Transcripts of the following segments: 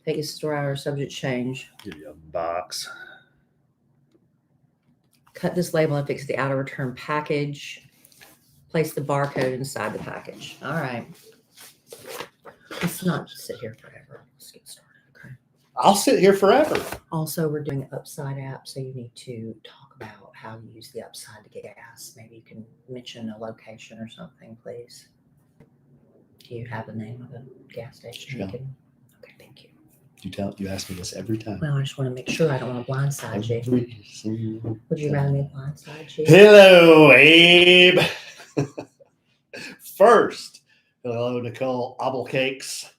Take a store hour subject change. Give you a box. Cut this label and fix the outer return package. Place the barcode inside the package. All right. Let's not sit here forever. Let's get started. Okay. I'll sit here forever. Also, we're doing Upside app, so you need to talk about how you use the Upside to get gas. Maybe you can mention a location or something, please. Do you have the name of the gas station? Sure. Okay, thank you. You ask me this every time. Well, I just want to make sure I don't want to blindside you. Would you rather me blindside you? Hello, Abe. First, hello, Nicole Applecakes.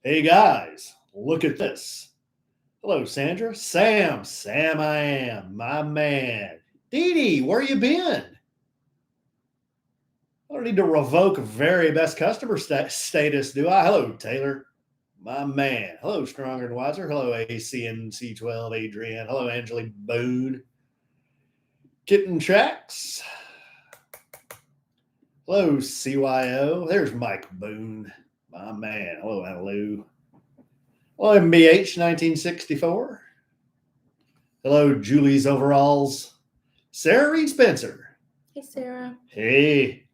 Hey, guys, look at this. Hello, Sandra. Sam I am, my man. Dee Dee, where you been? I don't need to revoke very best customer status, do I? Hello, Taylor, my man. Hello, Stronger and Wiser. Hello, ACNC12, Adrian. Hello, Angelique Boone. Kitten Tracks. Hello, CYO. There's Mike Boone, my man. Hello, Annalou. Hello, MBH 1964. Hello, Julie's Overalls. Sarah Reed Spencer. Hey, Sarah. Hey.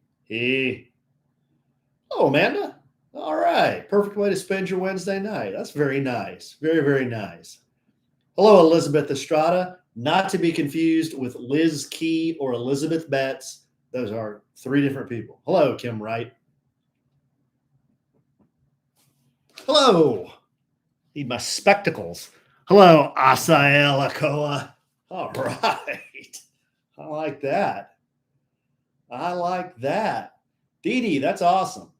Oh, Amanda. All right. Perfect way to spend your Wednesday night. That's very nice. Very, very nice. Hello, Elizabeth Estrada. Not to be confused with Liz Key or Elizabeth Betts. Those are three different people. Hello, Kim Wright. Hello. Need my spectacles. Hello, Asael Akoa. All right. I like that. Dee Dee, that's awesome.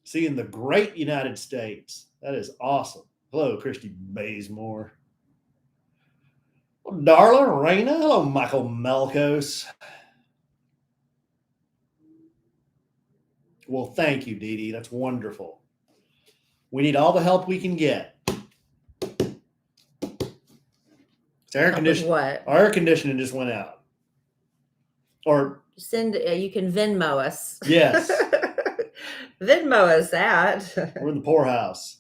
Seeing the great United States. That is awesome. Hello, Christy Bazemore. Hello, Darla, Raina. Hello, Michael Melkos. Well, thank you, Dee Dee. That's wonderful. We need all the help we can get. It's air conditioning. What? Our air conditioning just went out. Or you can Venmo us. Yes. Venmo us that. We're in the poorhouse.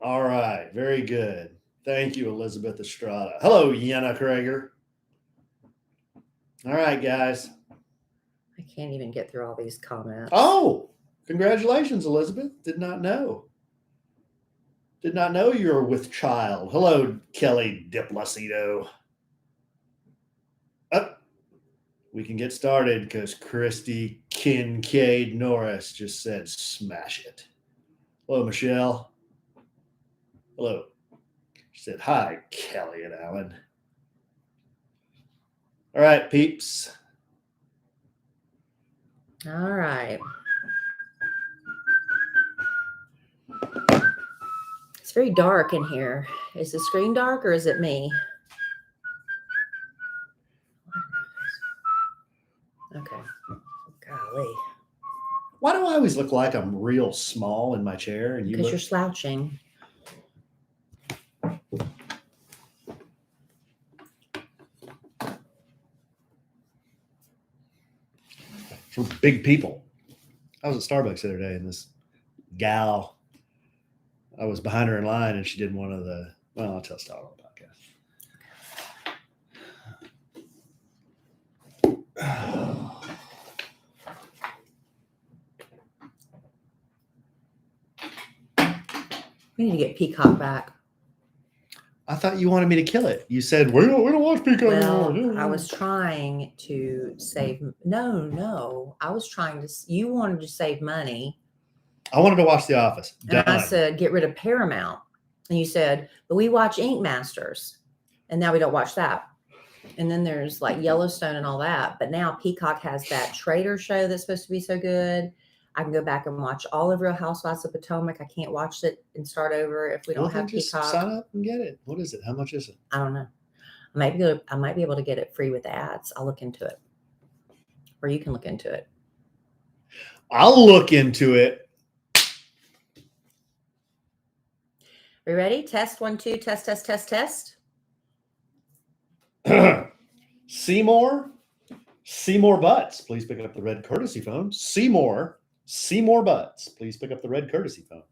All right. Very good. Thank you, Elizabeth Estrada. Hello, Yenna Krager. All right, guys. I can't even get through all these comments. Oh, congratulations, Elizabeth. Did not know you were with child. Hello, Kellie Diplacito. We can get started because Christy Kincaid Norris just said smash it. Hello, Michelle. Hello. She said, hi, Kelly and Alan. All right, peeps. All right. It's very dark in here. Is the screen dark or is it me? Okay. Golly. Why do I always look like I'm real small in my chair? And because you're slouching. For big people. I was at Starbucks the other day, and this gal, I was behind her in line, and she did one of the, well, I'll tell Star on the podcast. We need to get Peacock back. I thought you wanted me to kill it. You said, we don't watch Peacock anymore. I was trying to save. No. I was trying to. You wanted to save money. I wanted to watch The Office. And I said, get rid of Paramount. And you said, but we watch Ink Masters. And now we don't watch that. And then there's like Yellowstone and all that. But now Peacock has that Trader show that's supposed to be so good. I can go back and watch all of Real Housewives of Potomac. I can't watch it and start over if we don't have Peacock. Sign up and get it. What is it? How much is it? I don't know. I might be able to get it free with ads. I'll look into it. Or you can look into it. I'll look into it. Are you ready? Test 1, 2, test. Seymour Butts. Please pick up the red courtesy phone. Seymour Seymour Butts, please pick up the red courtesy phone.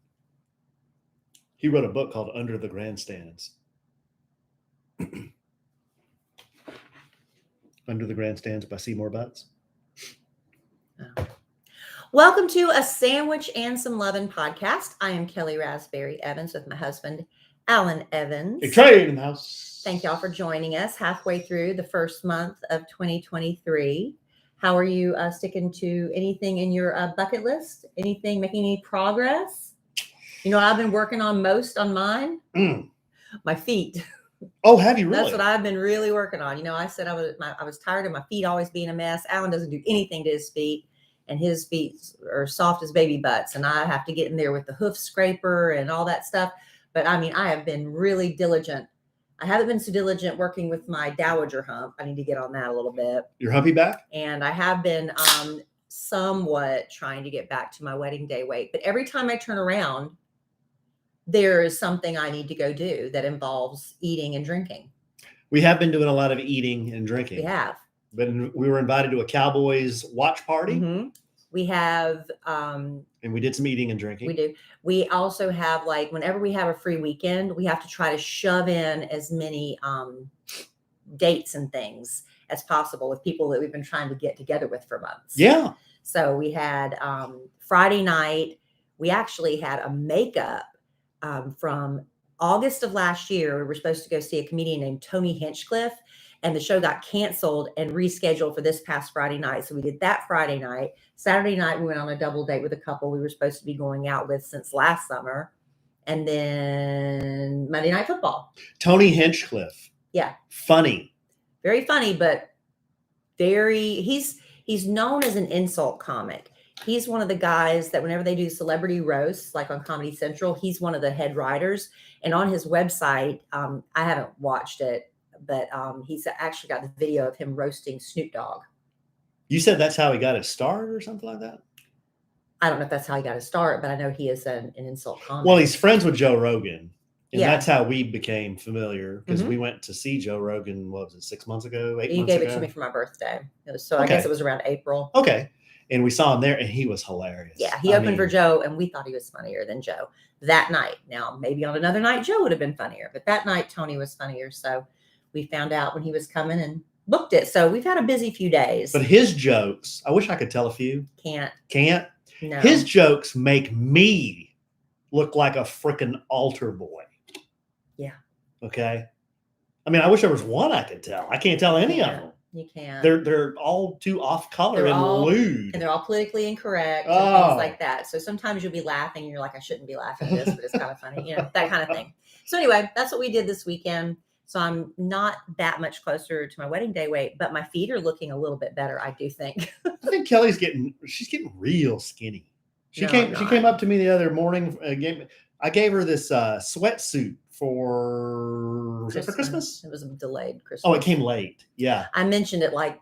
He wrote a book called Under the Grandstands. Under the Grandstands by Seymour Butts. Oh. Welcome to A Sandwich and Some Lovin' podcast. I am Kellie Rasberry Evans with my husband, Alan Evans. A train in the house. Thank y'all for joining us halfway through the first month of 2023. How are you sticking to anything in your bucket list? Anything, making any progress? You know what I've been working on most on mine? My feet. Oh, have you really? That's what I've been really working on. You know, I said I was tired of my feet always being a mess. Alan doesn't do anything to his feet, and his feet are soft as baby butts, and I have to get in there with the hoof scraper and all that stuff. But I mean, I have been really diligent. I haven't been so diligent working with my dowager hump. I need to get on that a little bit. Your humpy back? And I have been somewhat trying to get back to my wedding day weight. But every time I turn around, there is something I need to go do that involves eating and drinking. We have been doing a lot of eating and drinking. We have. But we were invited to a Cowboys watch party. Mm-hmm. We have. And we did some eating and drinking. We do. We also have, like, whenever we have a free weekend, we have to try to shove in as many dates and things as possible with people that we've been trying to get together with for months. Yeah. So we had Friday night. We actually had a makeup from August of last year. We were supposed to go see a comedian named Tony Hinchcliffe, and the show got canceled and rescheduled for this past Friday night. So we did that Friday night. Saturday night, we went on a double date with a couple we were supposed to be going out with since last summer. And then Monday Night Football. Tony Hinchcliffe. Yeah. Funny. Very funny, but he's known as an insult comic. He's one of the guys that whenever they do celebrity roasts, like on Comedy Central, he's one of the head writers. And on his website, I haven't watched it, but he's actually got the video of him roasting Snoop Dogg. You said that's how he got his start or something like that? I don't know if that's how he got his start, but I know he is an insult comic. Well, he's friends with Joe Rogan. And Yeah. that's how we became familiar because we went to see Joe Rogan, what was it, 6 months ago, 8 months ago? You gave it to me for my birthday. So I guess it was around April. Okay. And we saw him there and he was hilarious. Yeah, he opened for Joe and we thought he was funnier than Joe that night. Now, maybe on another night, Joe would have been funnier, but that night, Tony was funnier. So we found out when he was coming and booked it. So we've had a busy few days. But his jokes, I wish I could tell a few. Can't? No. His jokes make me look like a freaking altar boy. Yeah. Okay. I mean, I wish there was one I could tell. I can't tell any of them. You can't. They're all too off color and lewd. And they're all politically incorrect and things like that. So sometimes you'll be laughing and you're like, I shouldn't be laughing at this, but it's kind of funny, you know, that kind of thing. So anyway, that's what we did this weekend. So I'm not that much closer to my wedding day weight, but my feet are looking a little bit better, I do think. I think Kelly's getting real skinny. She came up to me the other morning. I gave her this sweatsuit for Christmas. It was a delayed Christmas. Oh, it came late. Yeah. I mentioned it like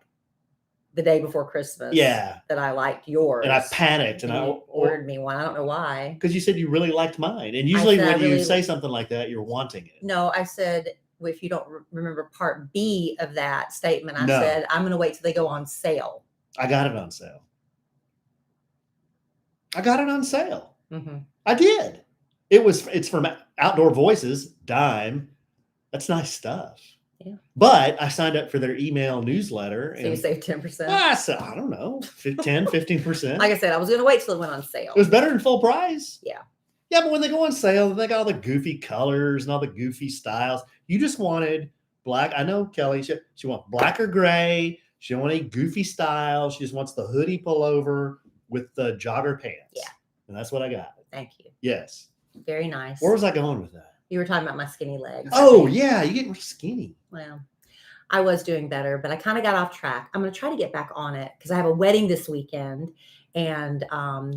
the day before Christmas. Yeah. That I liked yours. And I panicked and I ordered me one. I don't know why. Because you said you really liked mine. And usually when you say something like that, you're wanting it. No, I said, if you don't remember part B of that statement, I said, I'm going to wait till they go on sale. I got it on sale. Mm-hmm. I did. It's from Outdoor Voices, dime. That's nice stuff. Yeah. But I signed up for their email newsletter. So you saved 10%? I don't know, 10, 15%. Like I said, I was going to wait till it went on sale. It was better than full price. Yeah. Yeah, but when they go on sale, they got all the goofy colors and all the goofy styles. You just wanted black. I know Kelly, she wants black or gray. She don't want any goofy style. She just wants the hoodie pullover with the jogger pants. Yeah. And that's what I got. Thank you. Yes. Very nice. Where was I going with that? You were talking about my skinny legs. Oh, yeah. You're getting skinny. Well, I was doing better, but I kind of got off track. I'm going to try to get back on it because I have a wedding this weekend. And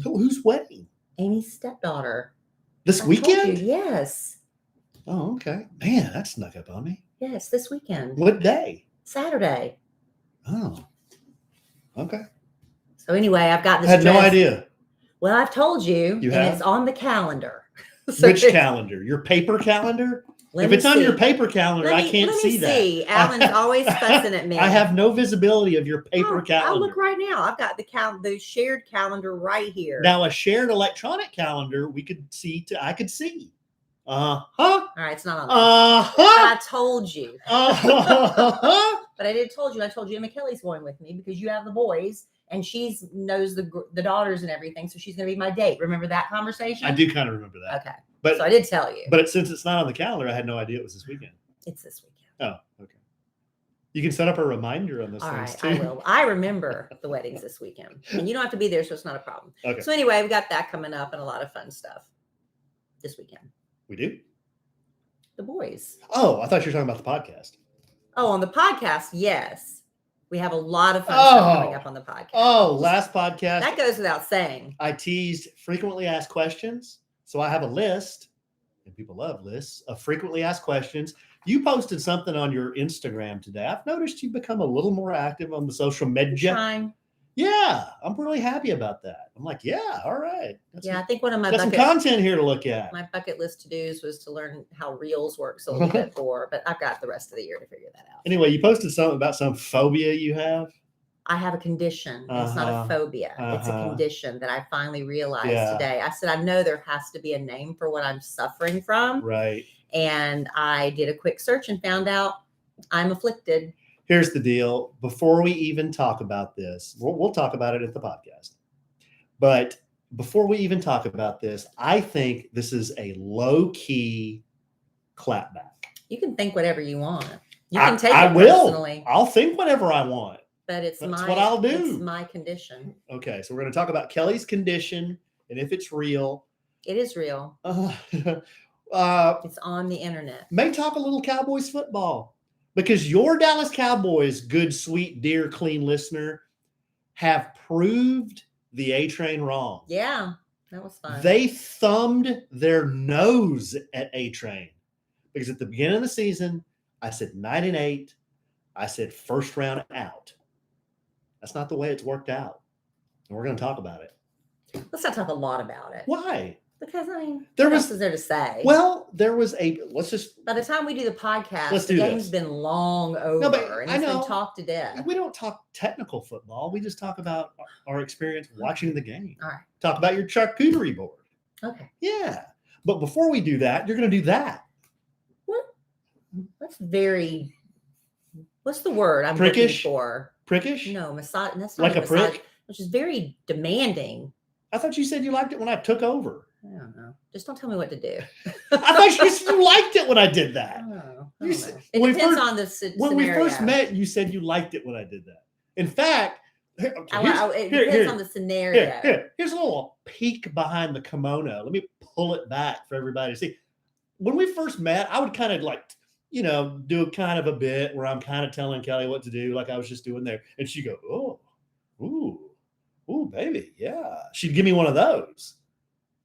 whose wedding? Amy's stepdaughter. This weekend? Yes. Oh, okay. Man, that snuck up on me. Yes, this weekend. What day? Saturday. Oh, okay. So anyway, I've got this. I had no idea. Well, I've told you, You and have? It's on the calendar. So Which calendar? Your paper calendar? If it's on your paper calendar, I can't see that. Alan's always fussing at me. I have no visibility of your paper calendar. I'll look right now. I've got the shared calendar right here. Now, a shared electronic calendar, we could see. I could see. All right, it's not on there. But I told you. But I did told you. I told you Emma Kelly's going with me because you have the boys and she knows the daughters and everything. So she's going to be my date. Remember that conversation? I do kind of remember that. Okay. But so I did tell you. But since it's not on the calendar, I had no idea it was this weekend. It's this weekend. Oh, okay. You can set up a reminder on those things too. I will. I remember the weddings this weekend. And you don't have to be there, so it's not a problem. Okay. So anyway, we got that coming up and a lot of fun stuff this weekend. We do? The boys. Oh, I thought you were talking about the podcast. Oh, on the podcast, yes. We have a lot of fun stuff coming up on the podcast. Oh, last podcast. That goes without saying. I teased frequently asked questions. So I have a list, and people love lists, of frequently asked questions. You posted something on your Instagram today. I've noticed you've become a little more active on the social media. Trying. Yeah, I'm really happy about that. I'm like, yeah, all right. I think one of my got some content here to look at. My bucket list to-dos was to learn how Reels works a little bit more, but I've got the rest of the year to figure that out. Anyway, you posted something about some phobia you have. I have a condition. It's not a phobia. It's a condition that I finally realized today. I said, I know there has to be a name for what I'm suffering from. Right. And I did a quick search and found out I'm afflicted. Here's the deal. Before we even talk about this, we'll talk about it at the podcast. But before we even talk about this, I think this is a low-key clapback. You can think whatever you want. You can take it personally. I'll think whatever I want. But that's what I'll do. It's my condition. Okay, so we're going to talk about Kellie's condition and if it's real. It is real. It's on the internet. May talk a little Cowboys football because your Dallas Cowboys, good, sweet, dear, clean listener, have proved the A-Train wrong. Yeah, that was fun. They thumbed their nose at A-Train because at the beginning of the season, I said 9-8. I said first round out. That's not the way it's worked out. And we're going to talk about it. Let's not talk a lot about it. Why? Because, what else is there to say? Well, by the time we do the podcast, the game's been long over and it's been talked to death. We don't talk technical football. We just talk about our experience watching the game. All right. Talk about your charcuterie board. Okay. Yeah. But before we do that, you're going to do that. What? That's very... What's the word I'm prickish? Looking for? Prickish? No, massage. That's not like a prick, which is very demanding. I thought you said you liked it when I took over. I don't know. Just don't tell me what to do. I thought you said you liked it when I did that. I don't know. It depends on the scenario. When we first met, you said you liked it when I did that. In fact, it depends on the scenario. Here's a little peek behind the kimono. Let me pull it back for everybody to see. When we first met, I would kind of do kind of a bit where I'm kind of telling Kellie what to do, like I was just doing there. And she'd go, ooh, baby, yeah. She'd give me one of those.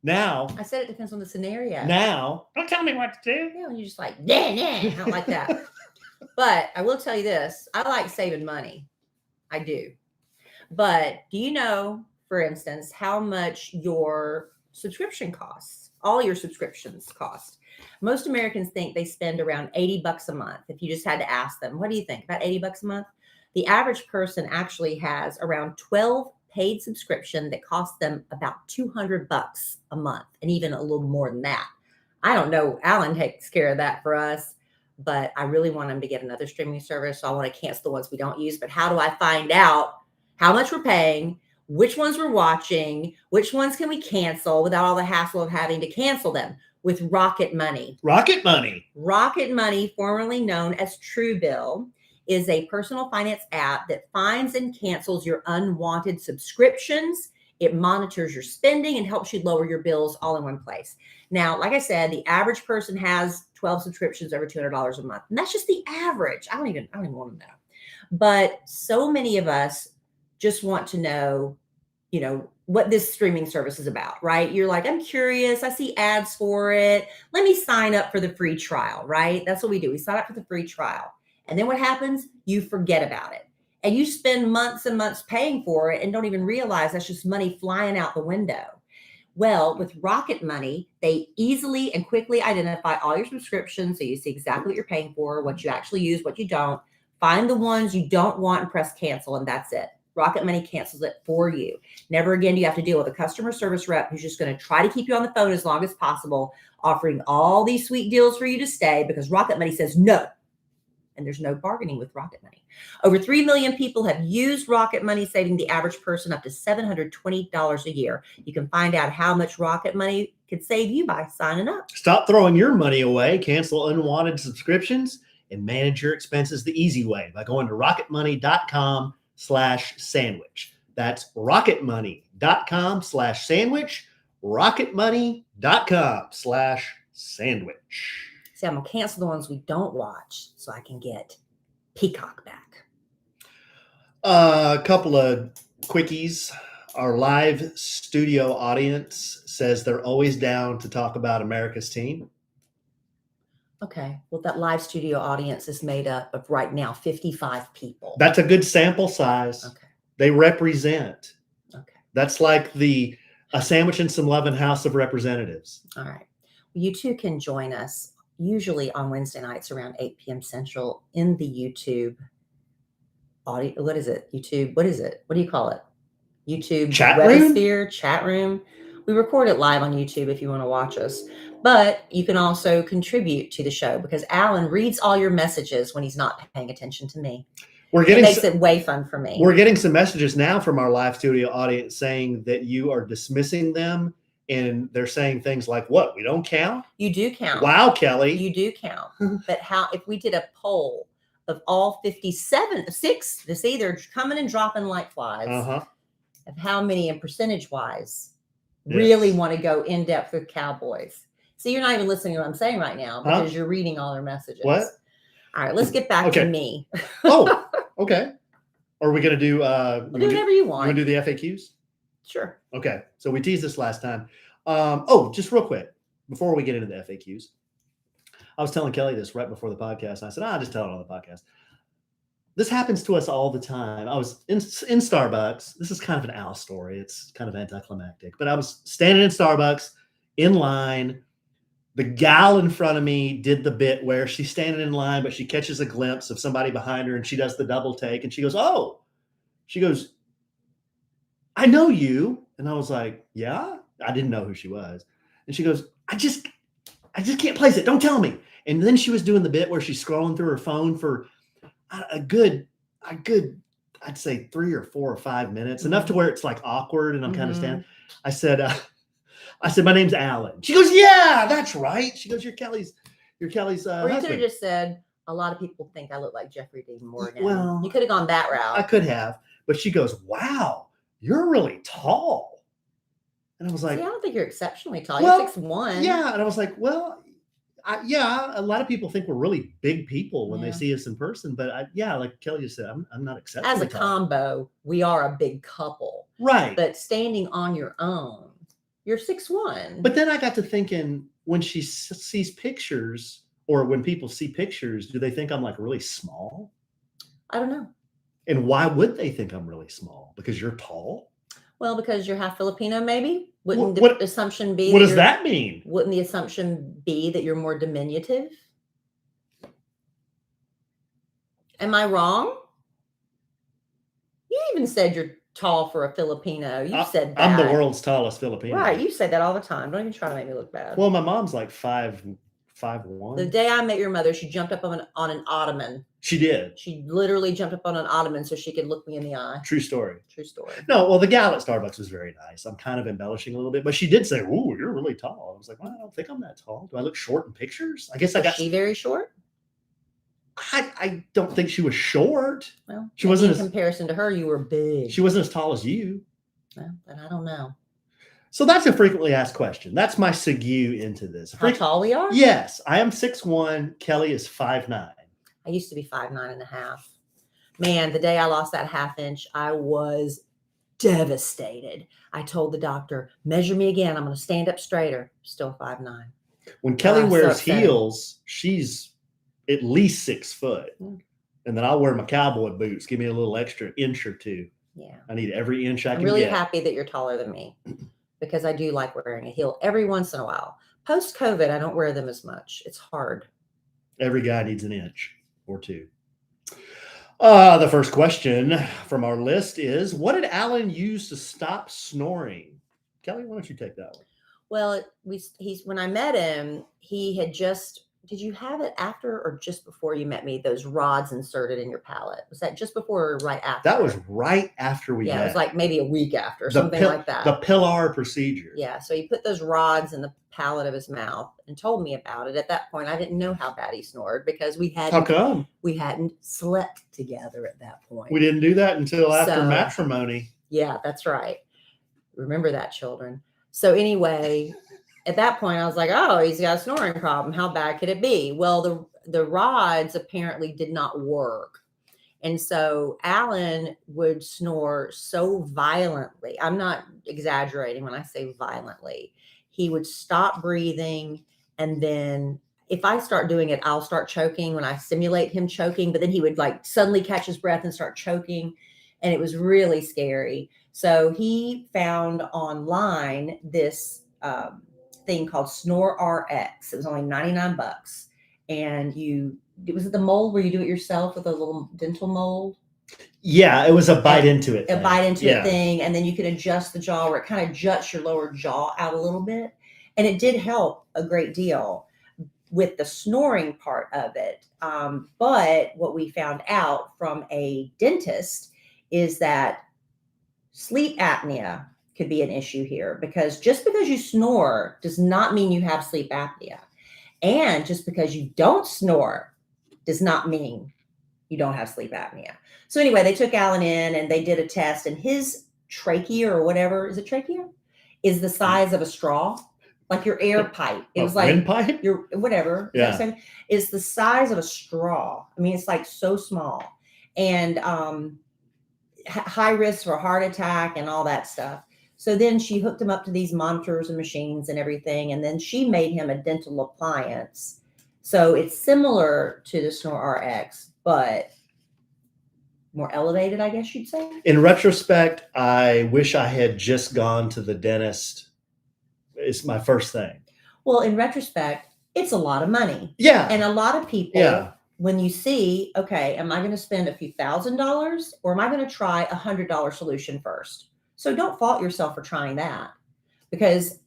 Now. I said it depends on the scenario. Now. Don't tell me what to do. Yeah, and you're just like, nah. I don't like that. But I will tell you this. I like saving money. I do. But do you know, for instance, how much your subscription costs? All your subscriptions cost. Most Americans think they spend around $80 a month. If you just had to ask them, what do you think? About $80 a month? The average person actually has around 12 paid subscription that costs them about $200 a month, and even a little more than that. I don't know. Alan takes care of that for us, but I really want him to get another streaming service. So I want to cancel the ones we don't use. But how do I find out how much we're paying, which ones we're watching, which ones can we cancel without all the hassle of having to cancel them? With Rocket Money. Rocket Money. Rocket Money, formerly known as Truebill, is a personal finance app that finds and cancels your unwanted subscriptions. It monitors your spending and helps you lower your bills all in one place. Now, like I said, the average person has 12 subscriptions over $200 a month. And that's just the average. I don't even want to know. But so many of us just want to know, what this streaming service is about, right? You're like, I'm curious. I see ads for it. Let me sign up for the free trial, right? That's what we do. We sign up for the free trial. And then what happens? You forget about it. And you spend months and months paying for it and don't even realize that's just money flying out the window. Well, with Rocket Money, they easily and quickly identify all your subscriptions so you see exactly what you're paying for, what you actually use, what you don't. Find the ones you don't want and press cancel, and that's it. Rocket Money cancels it for you. Never again do you have to deal with a customer service rep who's just going to try to keep you on the phone as long as possible, offering all these sweet deals for you to stay because Rocket Money says no. And there's no bargaining with Rocket Money. Over 3 million people have used Rocket Money, saving the average person up to $720 a year. You can find out how much Rocket Money could save you by signing up. Stop throwing your money away, cancel unwanted subscriptions, and manage your expenses the easy way by going to rocketmoney.com/sandwich. That's rocketmoney.com/sandwich, rocketmoney.com/sandwich. See, I'm going to cancel the ones we don't watch so I can get Peacock back. A couple of quickies. Our live studio audience says they're always down to talk about America's team. Okay. Well, that live studio audience is made up of right now 55 people. That's a good sample size. Okay. They represent. Okay. That's like a Sandwich and Some Lovin' House of Representatives. All right. Well, you too can join us usually on Wednesday nights around 8 p.m. Central in the YouTube audio. What is it? YouTube. What is it? What do you call it? YouTube Chat room? Webosphere, chat room. We record it live on YouTube if you want to watch us. But you can also contribute to the show because Alan reads all your messages when he's not paying attention to me. It makes it way fun for me. We're getting some messages now from our live studio audience saying that you are dismissing them. And they're saying things like, what, we don't count? You do count. Wow, Kelly. You do count. But if we did a poll of all 56, see, they're coming and dropping like flies, of how many and percentage-wise really want to go in-depth with Cowboys. See, you're not even listening to what I'm saying right now because you're reading all their messages. What? All right, let's get back to me. Oh, okay. Are we going to do... we'll do whatever you want. You want to do the FAQs? Sure. Okay. So we teased this last time. Just real quick, before we get into the FAQs, I was telling Kelly this right before the podcast. And I said, I'll just tell it on the podcast. This happens to us all the time. I was in Starbucks. This is kind of an Al story. It's kind of anticlimactic. But I was standing in Starbucks in line. The gal in front of me did the bit where she's standing in line, but she catches a glimpse of somebody behind her and she does the double take. And she goes, oh. She goes, I know you. And I was like, yeah? I didn't know who she was. And she goes, I just can't place it. Don't tell me. And then she was doing the bit where she's scrolling through her phone for a good, I'd say 3 or 4 or 5 minutes, enough to where it's like awkward. And I'm kind of standing. I said, my name's Alan. She goes, yeah, that's right. She goes, you're Kelly's Or you could have husband. just said, a lot of people think I look like Jeffrey Dean Morgan. Well, you could have gone that route. I could have, but she goes, wow, you're really tall. And I was like, see, I don't think you're exceptionally tall. Well, you're 6'1". Yeah. And I was like, well, a lot of people think we're really big people when they see us in person. But like Kelly just said, I'm not exceptionally As a tall. combo, we are a big couple. Right. But standing on your own, you're 6'1". But then I got to thinking, when she sees pictures or when people see pictures, do they think I'm like really small? I don't know. And why would they think I'm really small? Because you're tall? Well, because you're half Filipino, maybe? Wouldn't What the assumption be? What does that mean? Wouldn't the assumption be that you're more diminutive? Am I wrong? You even said you're tall for a Filipino. You said that. I'm the world's tallest Filipino. Right. You say that all the time. Don't even try to make me look bad. Well, my mom's like 5'1". The day I met your mother, she jumped up on an ottoman. She did. She literally jumped up on an ottoman so she could look me in the eye. True story. True story. No, well, the gal at Starbucks was very nice. I'm kind of embellishing a little bit, but she did say, "Ooh, you're really tall." I was like, "Well, I don't think I'm that tall. Do I look short in pictures?" I guess I got. Is she very short? I don't think she was short. Well, she wasn't in comparison to her. You were big. She wasn't as tall as you. Well, but I don't know. So that's a frequently asked question. That's my segue into this. How tall we are? Yes, I am 6'1". Kelly is 5'9". I used to be 5'9.5". Man, the day I lost that half inch, I was devastated. I told the doctor, measure me again. I'm going to stand up straighter. Still 5'9". When Kelly wears so heels, she's at least 6 foot. Mm. And then I'll wear my cowboy boots. Give me a little extra inch or two. Yeah. I need every inch I can I'm really get. happy that you're taller than me. because I do like wearing a heel every once in a while. Post COVID, I don't wear them as much. It's hard. Every guy needs an inch or two. The first question from our list is, what did Alan use to stop snoring? Kelly, why don't you take that one? Well, he's when I met him, he had just. Did you have it after or just before you met me? Those rods inserted in your palate. Was that just before or right after? That was right after we met. Yeah, it was like maybe a week after, something like that. The Pillar procedure. Yeah, so he put those rods in the palate of his mouth and told me about it. At that point, I didn't know how bad he snored because we hadn't. How come? We hadn't slept together at that point. We didn't do that until after matrimony. Yeah, that's right. Remember that, children. So anyway, at that point, I was like, oh, he's got a snoring problem. How bad could it be? Well, the rods apparently did not work. And so Alan would snore so violently. I'm not exaggerating when I say violently. He would stop breathing. And then if I start doing it, I'll start choking when I simulate him choking. But then he would like suddenly catch his breath and start choking. And it was really scary. So he found online this thing called Snore RX. It was only $99. And was it the mold where you do it yourself with a little dental mold? Yeah, it was a bite into it. A bite into it thing. And then you can adjust the jaw where it kind of juts your lower jaw out a little bit. And it did help a great deal with the snoring part of it. But what we found out from a dentist is that sleep apnea could be an issue here, because just because you snore does not mean you have sleep apnea. And just because you don't snore does not mean you don't have sleep apnea. So anyway, they took Alan in and they did a test, and his trachea or whatever, is it trachea? Is the size of a straw, like your air pipe. It was like windpipe? Your whatever. Yeah. Is the size of a straw. I mean, it's like so small, and high risk for heart attack and all that stuff. So then she hooked him up to these monitors and machines and everything. And then she made him a dental appliance. So it's similar to the Snore RX, but more elevated, I guess you'd say. In retrospect, I wish I had just gone to the dentist. It's my first thing. Well, in retrospect, it's a lot of money. Yeah. And a lot of people, when you see, okay, am I going to spend a few $1,000s or am I going to try $100 solution first? So don't fault yourself for trying that, because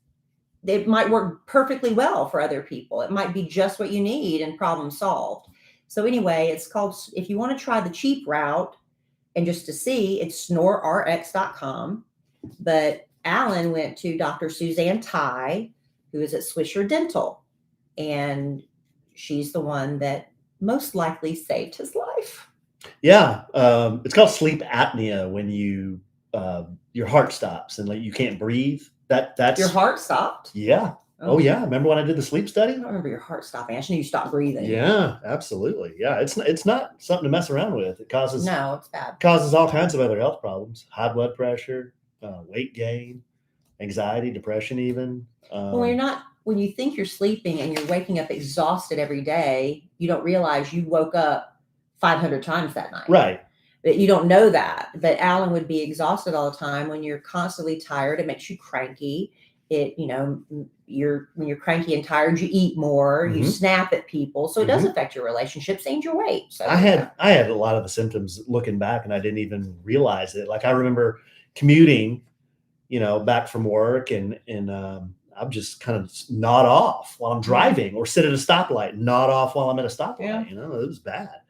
it might work perfectly well for other people. It might be just what you need and problem solved. So anyway, it's called, if you want to try the cheap route and just to see, it's snorerx.com. But Alan went to Dr. Suzanne Ty, who is at Swisher Dental. And she's the one that most likely saved his life. Yeah. It's called sleep apnea when you your heart stops and like you can't breathe. That's your heart stopped? Yeah. Oh yeah. Remember when I did the sleep study? I don't remember your heart stopping. I just knew you stopped breathing. Yeah, absolutely. Yeah. It's not something to mess around with. It causes it's bad. Causes all kinds of other health problems. High blood pressure, weight gain, anxiety, depression even. When you think you're sleeping and you're waking up exhausted every day, you don't realize you woke up 500 times that night. Right. But you don't know that. But Alan would be exhausted all the time. When you're constantly tired, it makes you cranky. When you're cranky and tired, you eat more, you snap at people. So it does affect your relationships and your weight. So I had a lot of the symptoms looking back, and I didn't even realize it. Like I remember commuting, back from work, and I'm just kind of nod off while I'm driving, or sit at a stoplight, nod off while I'm at a stoplight. Yeah. It was bad,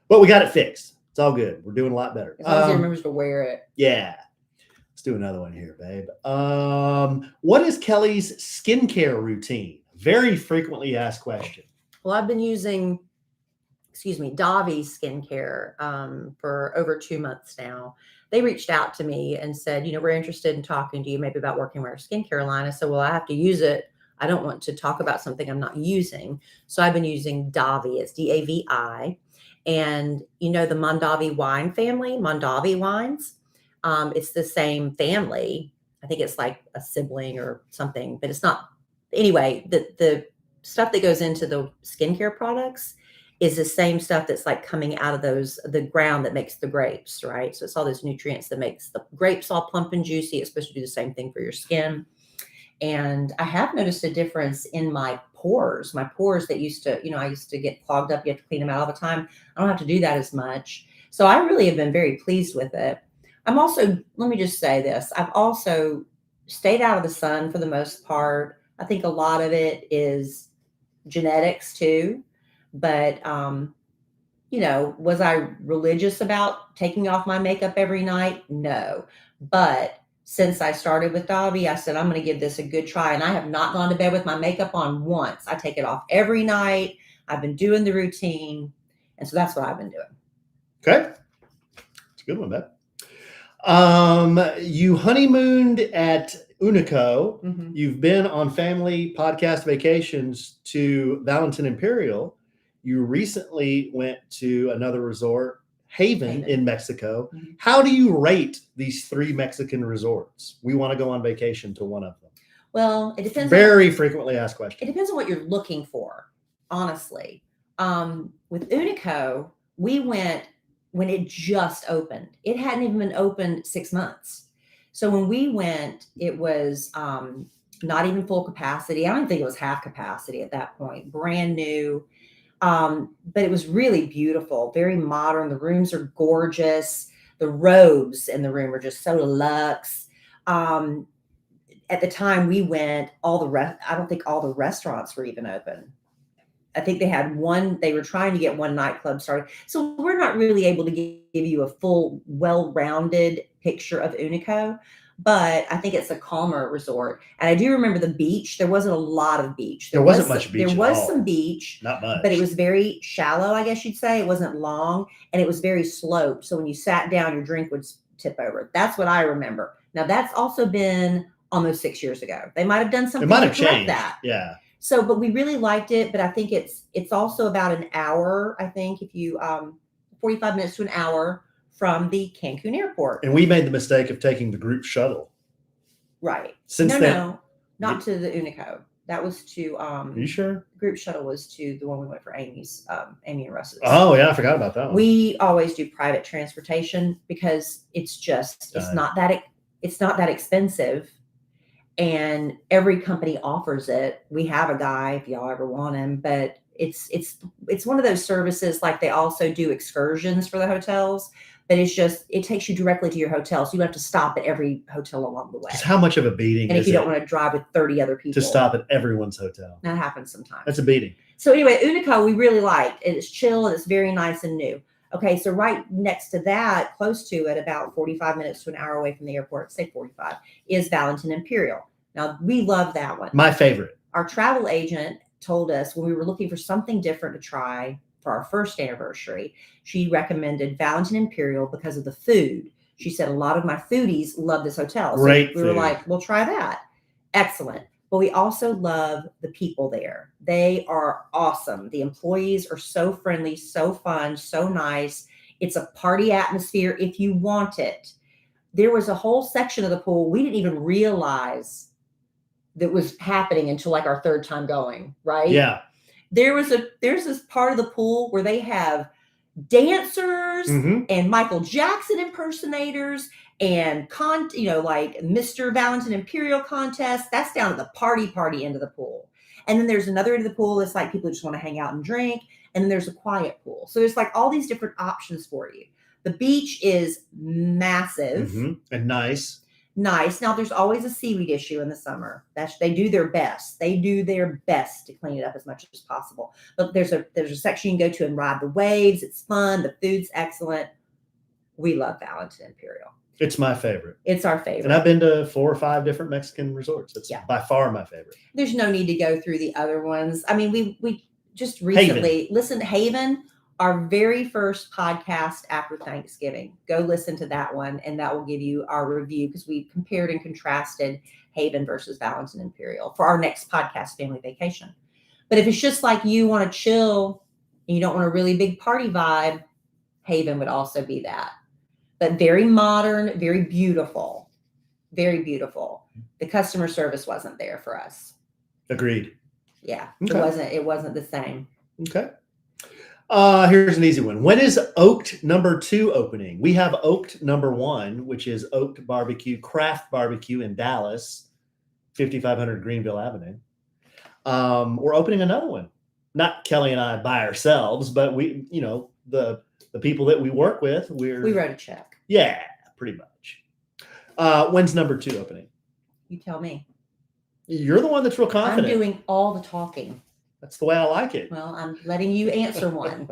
but we got it fixed. It's all good. We're doing a lot better. As long as he remembers to wear it. Yeah. Let's do another one here, babe. What is Kellie's skincare routine? Very frequently asked question. Well, I've been using, Davi skincare for over 2 months now. They reached out to me and said, we're interested in talking to you maybe about working with our skincare line. I said, well, I have to use it. I don't want to talk about something I'm not using. So I've been using Davi. It's Davi. And the Mondavi wine family, Mondavi wines, it's the same family. I think it's like a sibling or something, but it's not. Anyway, the stuff that goes into the skincare products is the same stuff that's like coming out of the ground that makes the grapes, right? So it's all those nutrients that makes the grapes all plump and juicy. It's supposed to do the same thing for your skin. And I have noticed a difference in my pores that used to, I used to get clogged up. You have to clean them out all the time. I don't have to do that as much. So I really have been very pleased with it. I'm also, let me just say this. I've also stayed out of the sun for the most part. I think a lot of it is genetics too. But, was I religious about taking off my makeup every night? No. But since I started with Dobby, I said, I'm going to give this a good try. And I have not gone to bed with my makeup on once. I take it off every night. I've been doing the routine. And so that's what I've been doing. Okay. It's a good one, Beth. You honeymooned at Unico. Mm-hmm. You've been on family podcast vacations to Valentin Imperial. You recently went to another resort, Haven. In Mexico. Mm-hmm. How do you rate these 3 Mexican resorts? We want to go on vacation to one of them. Well, it depends. Very frequently asked question. It depends on what you're looking for, honestly. With Unico, we went when it just opened. It hadn't even been opened 6 months. So when we went, it was not even full capacity. I don't think it was half capacity at that point. Brand new. But it was really beautiful, very modern. The rooms are gorgeous. The robes in the room are just so luxe. At the time we went, I don't think all the restaurants were even open. I think they had one, they were trying to get one nightclub started. So we're not really able to give you a full, well-rounded picture of Unico, but I think it's a calmer resort. And I do remember the beach. There wasn't a lot of beach. There wasn't much beach. There was some beach. Not much. But it was very shallow, I guess you'd say. It wasn't long, and it was very sloped. So when you sat down, your drink would tip over. That's what I remember. Now, that's also been almost 6 years ago. They might have done something to correct that. Yeah. So, but we really liked it. But I think it's also about an hour, I think, if you 45 minutes to an hour from the Cancun airport. And we made the mistake of taking the group shuttle. Right. Since No, not to the Unico. That was to Are you sure? Group shuttle was to the one we went for Amy and Russ's. Oh yeah, I forgot about that one. We always do private transportation because it's not that expensive. And every company offers it. We have a guy if y'all ever want him, but it's one of those services like they also do excursions for the hotels, but it takes you directly to your hotel. So you don't have to stop at every hotel along the way. Because how much of a beating and is if you don't want to drive with 30 other people. To stop at everyone's hotel. That happens sometimes. That's a beating. So anyway, Unico we really liked. It's chill and it's very nice and new. Okay, so right next to that, close to it, about 45 minutes to an hour away from the airport, say 45, is Valentin Imperial. Now, we love that one. My favorite. Our travel agent told us when we were looking for something different to try for our first anniversary, she recommended Valentin Imperial because of the food. She said a lot of my foodies love this hotel. So Great we food. were like, we'll try that. Excellent. But we also love the people there. They are awesome. The employees are so friendly, so fun, so nice. It's a party atmosphere if you want it. There was a whole section of the pool we didn't even realize that was happening until like our third time going, right? Yeah. There's this part of the pool where they have dancers and Michael Jackson impersonators and like Mr. Valentin Imperial contest. That's down at the party end of the pool. And then there's another end of the pool that's like people who just want to hang out and drink. And then there's a quiet pool. So there's like all these different options for you. The beach is massive and nice. Now there's always a seaweed issue in the summer. They do their best. They do their best to clean it up as much as possible. But there's a section you can go to and ride the waves. It's fun. The food's excellent. We love Valentin Imperial. It's my favorite. It's our favorite. And I've been to 4 or 5 different Mexican resorts. It's by far my favorite. There's no need to go through the other ones. I mean, we just recently listened to Haven. Our very first podcast after Thanksgiving. Go listen to that one, and that will give you our review because we compared and contrasted Haven versus Valentin Imperial for our next podcast, Family Vacation. But if it's just like you want to chill and you don't want a really big party vibe, Haven would also be that. But very modern, very beautiful, very beautiful. The customer service wasn't there for us. Agreed. Yeah, okay. It wasn't the same. Okay. Here's an easy one. When is Oaked number 2 opening? We have Oaked number 1, which is Oaked Barbecue, Craft Barbecue in Dallas. 5500 Greenville Avenue. We're opening another one. Not Kelly and I by ourselves, but we, the people that we work with, We wrote a check. Yeah, pretty much. When's number 2 opening? You tell me. You're the one that's real confident. I'm doing all the talking. That's the way I like it. Well, I'm letting you answer one.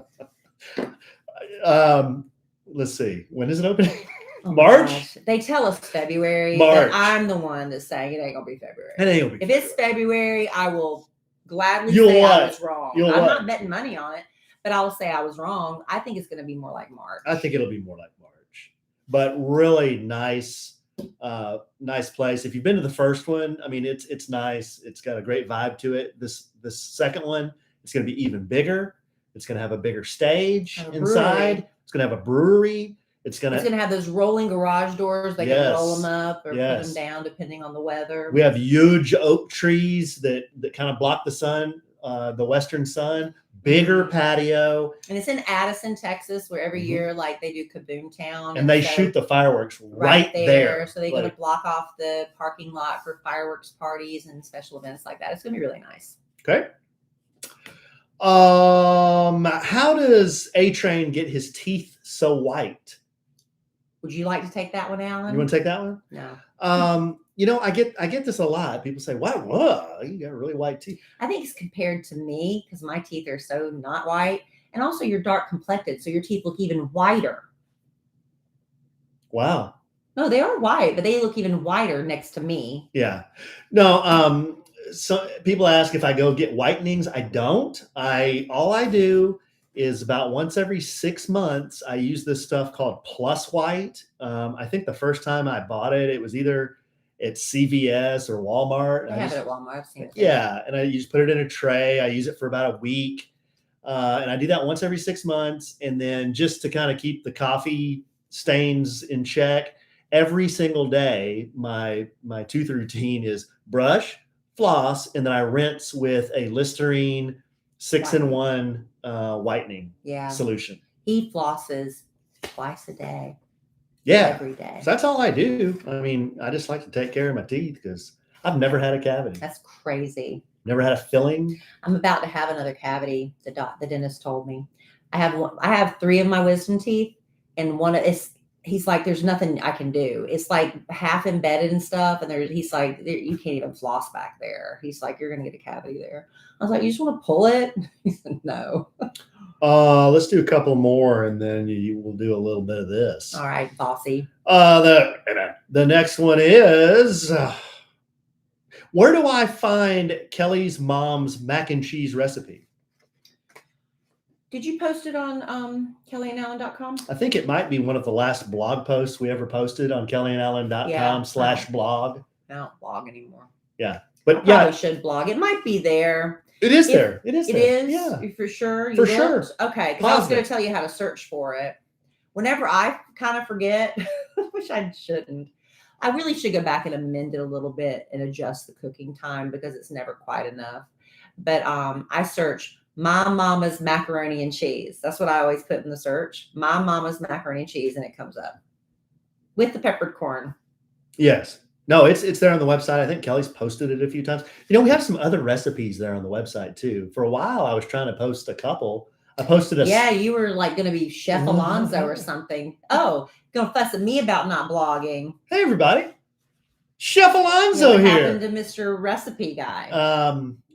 Let's see. When is it opening? Oh March? Gosh. They tell us February. March. But I'm the one that's saying it ain't gonna be February. It ain't gonna be If it's February, I will gladly You'll say what? I was wrong. You'll I'm what? not betting money on it, but I will say I was wrong. I think it's gonna be more like March. I think it'll be more like March. But really nice place. If you've been to the first one, I mean, it's nice. It's got a great vibe to it. This second one, it's going to be even bigger. It's going to have a bigger stage inside. It's going to have a brewery. It's going to have those rolling garage doors. They can roll them up or put them down depending on the weather. We have huge oak trees that kind of block the sun, the western sun. Bigger patio. And it's in Addison, Texas, where every year, like, they do Kaboom Town. And they shoot the fireworks right there. So they're going to block off the parking lot for fireworks parties and special events like that. It's going to be really nice. Okay. How does A-Train get his teeth so white? Would you like to take that one, Alan? You want to take that one? No. I get this a lot. People say, "Wow, you got really white teeth." I think it's compared to me because my teeth are so not white, and also you're dark complected, so your teeth look even whiter. Wow. No, they are white, but they look even whiter next to me. Yeah. No. So people ask if I go get whitenings. I don't. All I do is about once every 6 months, I use this stuff called Plus White. I think the first time I bought it, it was either at CVS or Walmart. I have it at Walmart. I've seen it. Yeah, and I just put it in a tray. I use it for about a week, and I do that once every 6 months. And then just to kind of keep the coffee stains in check, every single day, my tooth routine is brush, floss, and then I rinse with a Listerine 6-in-1 whitening solution. He flosses twice a day. Yeah. Every day. So that's all I do. I mean, I just like to take care of my teeth because I've never had a cavity. That's crazy. Never had a filling. I'm about to have another cavity. The dentist told me. I have 3 of my wisdom teeth, and he's like, there's nothing I can do. It's like half embedded and stuff. And he's like, you can't even floss back there. He's like, you're going to get a cavity there. I was like, you just want to pull it? He said, no. Let's do a couple more and then you will do a little bit of this. All right, bossy. The next one is, where do I find Kelly's mom's mac and cheese recipe? Did you post it on kellyandalan.com? I think it might be one of the last blog posts we ever posted on kellyandalan.com/blog. I don't blog anymore. Yeah. But I should blog. It might be there. It is there. It is. It is? Yeah. For sure? For sure. Okay. Because I was going to tell you how to search for it. Whenever I kind of forget, which I shouldn't, I really should go back and amend it a little bit and adjust the cooking time because it's never quite enough. But I search my mama's macaroni and cheese. That's what I always put in the search. My mama's macaroni and cheese, and it comes up with the peppered corn. Yes. No, it's there on the website. I think Kelly's posted it a few times. We have some other recipes there on the website too. For a while, I was trying to post a couple. I posted a... Yeah, you were like going to be Chef Alonzo or something. Oh, going to fuss at me about not blogging. Hey, everybody. Chef Alonzo here. What happened to Mr. Recipe Guy?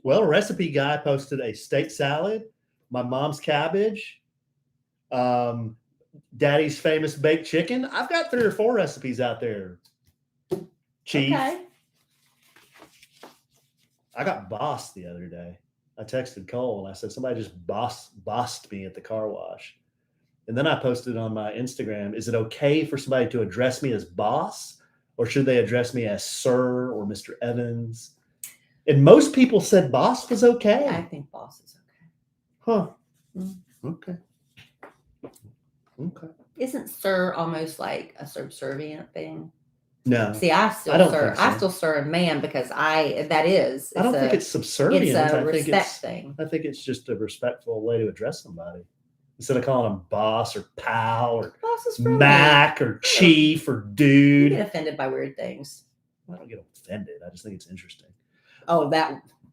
Well, Recipe Guy posted a steak salad, my mom's cabbage, Daddy's famous baked chicken. I've got 3 or 4 recipes out there. Cheese. Okay. I got bossed the other day. I texted Cole and I said, somebody just bossed me at the car wash. And then I posted on my Instagram, is it okay for somebody to address me as boss or should they address me as sir or Mr. Evans? And most people said boss was okay. Yeah, I think boss is okay. Huh. Okay. Okay. Isn't sir almost like a subservient thing? No. See, I still serve man because I don't think it's subservient. It's a respect thing. I think it's just a respectful way to address somebody. Instead of calling them boss or pal or Mac or chief or dude. You get offended by weird things. I don't get offended. I just think it's interesting. Oh,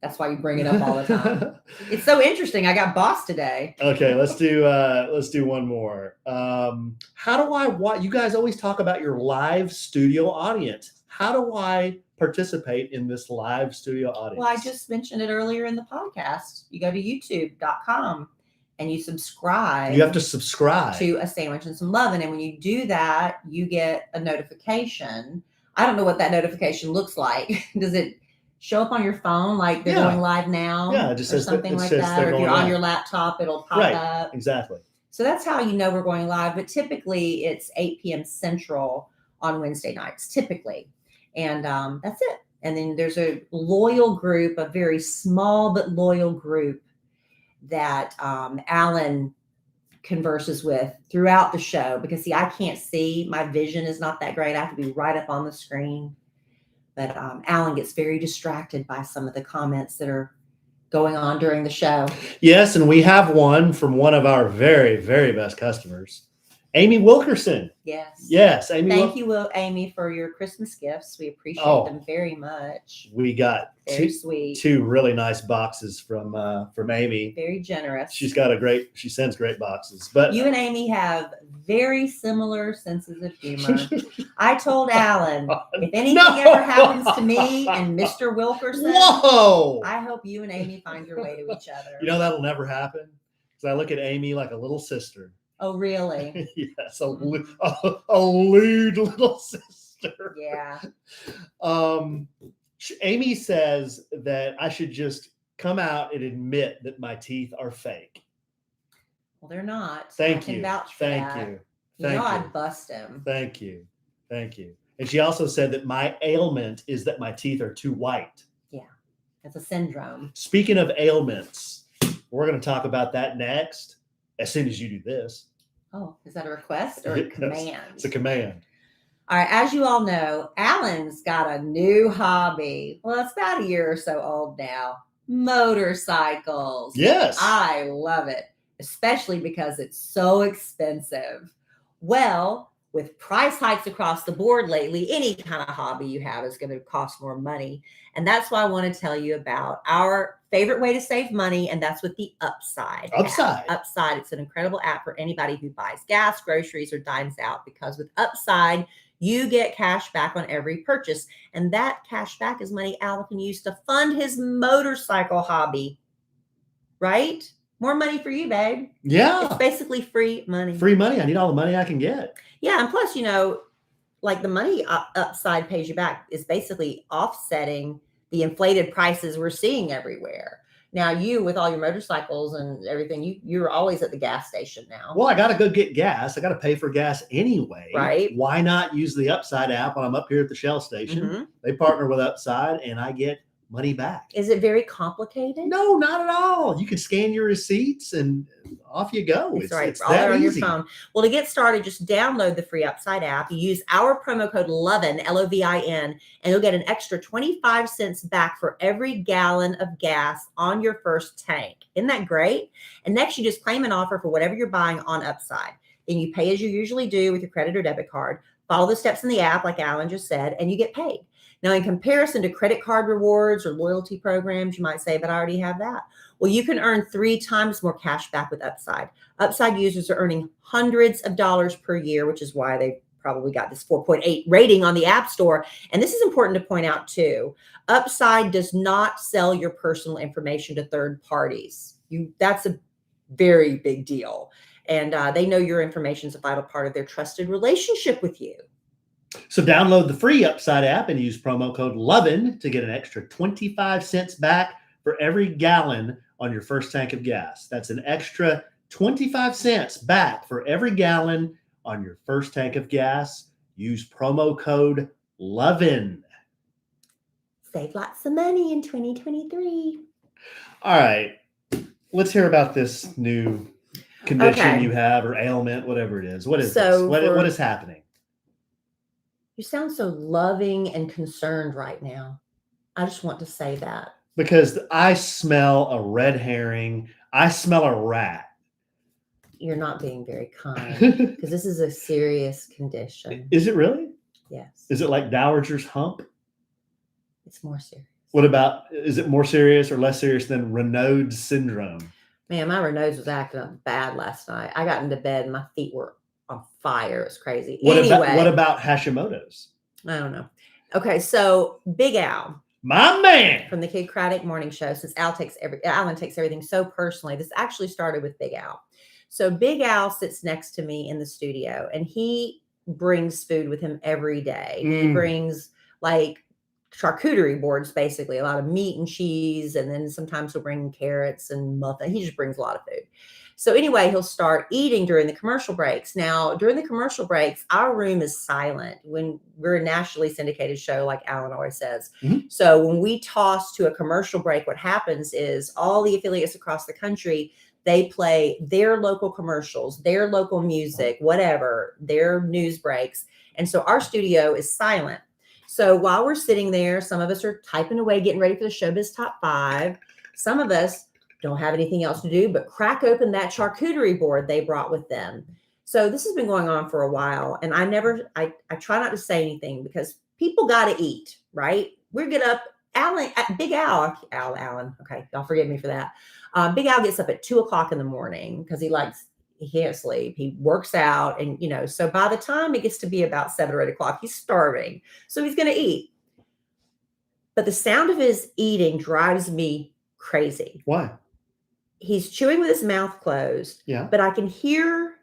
that's why you bring it up all the time. It's so interesting. I got boss today. Okay, let's do one more. How do I watch? You guys always talk about your live studio audience. How do I participate in this live studio audience? Well, I just mentioned it earlier in the podcast. You go to youtube.com and you subscribe. You have to subscribe to A Sandwich and Some Lovin'. And when you do that, you get a notification. I don't know what that notification looks like. Does it show up on your phone like they're going live now? Yeah, it just says something like that. Or if you're on your laptop, it'll pop up. Exactly. So that's how you know we're going live. But typically it's 8 p.m. Central on Wednesday nights, typically. And that's it. And then there's a loyal group, a very small but loyal group that Alan converses with throughout the show, because see, I can't see, my vision is not that great. I have to be right up on the screen. But Alan gets very distracted by some of the comments that are going on during the show. Yes, and we have one from one of our very, very best customers, Amy Wilkerson. Yes, Amy. Thank you, Amy, for your Christmas gifts. We appreciate them very much. We got two really nice boxes from Amy. Very generous. She sends great boxes. But you and Amy have very similar senses of humor. I told Alan, if anything ever happens to me and Mr. Wilkerson, I hope you and Amy find your way to each other. You know that'll never happen, because I look at Amy like a little sister. Oh, really? Yes, a lewd little sister. Yeah. Amy says that I should just come out and admit that my teeth are fake. Well, they're not. Thank you. I can vouch for that. Thank you. I'd bust him. Thank you. And she also said that my ailment is that my teeth are too white. Yeah, it's a syndrome. Speaking of ailments, we're going to talk about that next, as soon as you do this. Oh, is that a request or a command? It's a command. All right. As you all know, Alan's got a new hobby. Well, it's about a year or so old now. Motorcycles. Yes. I love it, especially because it's so expensive. Well, with price hikes across the board lately, any kind of hobby you have is going to cost more money. And that's why I want to tell you about our favorite way to save money, and that's with the Upside app. Upside, it's an incredible app for anybody who buys gas, groceries, or dines out, because with Upside, you get cash back on every purchase. And that cash back is money Al can use to fund his motorcycle hobby. Right? More money for you, babe. Yeah. It's basically free money. Free money. I need all the money I can get. Yeah. And plus, like the money Upside pays you back is basically offsetting the inflated prices we're seeing everywhere. Now, you, with all your motorcycles and everything, you're always at the gas station now. Well, I got to go get gas. I got to pay for gas anyway. Right. Why not use the Upside app when I'm up here at the Shell station? Mm-hmm. They partner with Upside, and I get money back. Is it very complicated? No, not at all. You can scan your receipts and off you go. It's right. It's all there on your phone. Well, to get started, just download the free Upside app. You use our promo code LOVIN, Lovin, and you'll get an extra 25 cents back for every gallon of gas on your first tank. Isn't that great? And next, you just claim an offer for whatever you're buying on Upside. Then you pay as you usually do with your credit or debit card. Follow the steps in the app, like Alan just said, and you get paid. Now, in comparison to credit card rewards or loyalty programs, you might say, but I already have that. Well, you can earn 3 times more cash back with Upside. Upside users are earning hundreds of dollars per year, which is why they probably got this 4.8 rating on the App Store. And this is important to point out, too. Upside does not sell your personal information to third parties. That's a very big deal. And they know your information is a vital part of their trusted relationship with you. So download the free Upside app and use promo code LOVIN to get an extra 25 cents back for every gallon on your first tank of gas. That's an extra 25 cents back for every gallon on your first tank of gas. Use promo code LOVIN. Save lots of money in 2023. All right. Let's hear about this new condition you have, or ailment, whatever it is. What is this? What is happening? You sound so loving and concerned right now. I just want to say that. Because I smell a red herring. I smell a rat. You're not being very kind, because this is a serious condition. Is it really? Yes. Is it like Dowager's hump? It's more serious. What about, is it more serious or less serious than Raynaud's syndrome? Man, my Raynaud's was acting up bad last night. I got into bed and my feet were on fire. It was crazy. What Anyway, about Hashimoto's? I don't know. Okay, so Big Al, my man, from the Kid Craddock morning show, since Alan takes everything so personally. This actually started with Big Al. So Big Al sits next to me in the studio, and he brings food with him every day. He brings like charcuterie boards, basically a lot of meat and cheese, and then sometimes he'll bring carrots and muffin. He just brings a lot of food. So anyway, he'll start eating during the commercial breaks. Now, during the commercial breaks, our room is silent. When we're a nationally syndicated show, like Alan always says. So when we toss to a commercial break, what happens is all the affiliates across the country, they play their local commercials, their local music, whatever, their news breaks. And so our studio is silent. So while we're sitting there, some of us are typing away, getting ready for the Showbiz Top 5. Some of us don't have anything else to do but crack open that charcuterie board they brought with them. So this has been going on for a while. And I try not to say anything because people got to eat, right? We get up, Big Al, Alan. Okay, y'all forgive me for that. Big Al gets up at 2:00 in the morning because he can't sleep. He works out, and so by the time it gets to be about 7 or 8 o'clock, he's starving. So he's going to eat. But the sound of his eating drives me crazy. Why? He's chewing with his mouth closed. Yeah. But I can hear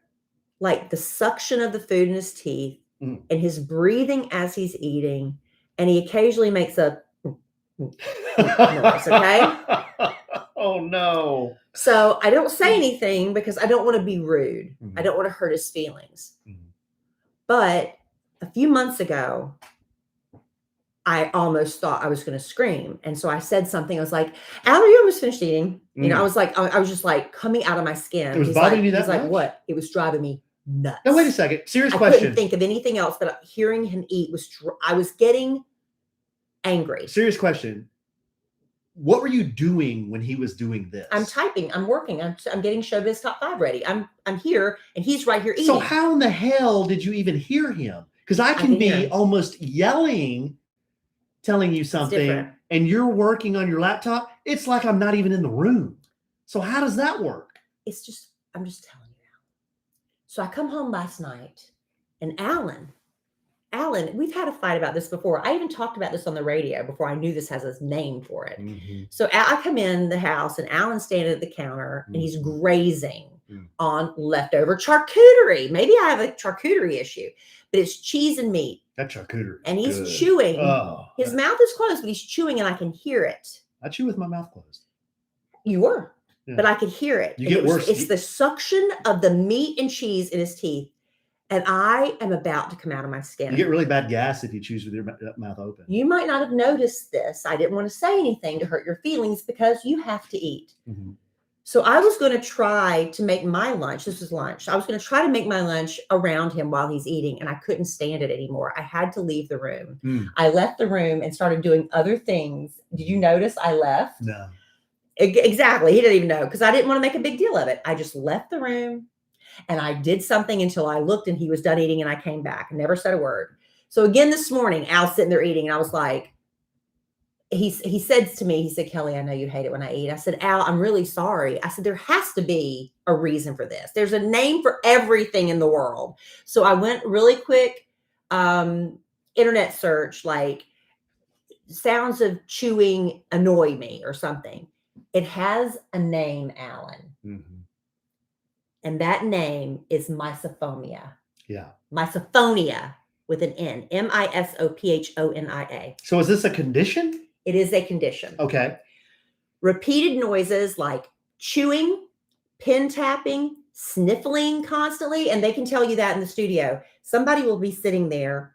like the suction of the food in his teeth and his breathing as he's eating. And he occasionally makes a noise, okay? Oh no. So I don't say anything because I don't want to be rude. I don't want to hurt his feelings. But a few months ago, I almost thought I was going to scream. And so I said something. I was like, Al, are you almost finished eating? I was just like coming out of my skin. It was bothering you that much? He's like, what? It was driving me nuts. No, wait a second. Serious I question. couldn't think of anything else, but hearing him eat I was getting angry. Serious question. What were you doing when he was doing this? I'm typing. I'm working. I'm getting Showbiz Top 5 ready. I'm here, and he's right here eating. So how in the hell did you even hear him? Because I can be almost yelling, telling you something, and you're working on your laptop. It's like I'm not even in the room. So how does that work? I'm just telling you. So I come home last night, and Alan, we've had a fight about this before. I even talked about this on the radio before I knew this has a name for it. So I come in the house, and Alan's standing at the counter, and he's grazing on leftover charcuterie. Maybe I have a charcuterie issue, but it's cheese and meat. That charcuterie. And he's chewing. His mouth is closed, but he's chewing, and I can hear it. I chew with my mouth closed. You were, but I could hear it. You get worse. It's the suction of the meat and cheese in his teeth. And I am about to come out of my skin. You get really bad gas if you chew with your mouth open. You might not have noticed this. I didn't want to say anything to hurt your feelings because you have to eat. So I was going to try to make my lunch. This was lunch. I was going to try to make my lunch around him while he's eating, and I couldn't stand it anymore. I had to leave the room. I left the room and started doing other things. Did you notice I left? No. Exactly. He didn't even know because I didn't want to make a big deal of it. I just left the room. And I did something until I looked and he was done eating, and I came back and never said a word. So again, this morning, Al's sitting there eating, and I was like, he said to me, he said, Kellie, I know you hate it when I eat. I said, Al, I'm really sorry. I said, there has to be a reason for this. There's a name for everything in the world. So I went really quick, internet search, like sounds of chewing annoy me or something. It has a name, Alan. And that name is Misophonia. Yeah. Misophonia with an N. Misophonia. So is this a condition? It is a condition. Okay. Repeated noises like chewing, pin tapping, sniffling constantly. And they can tell you that in the studio. Somebody will be sitting there,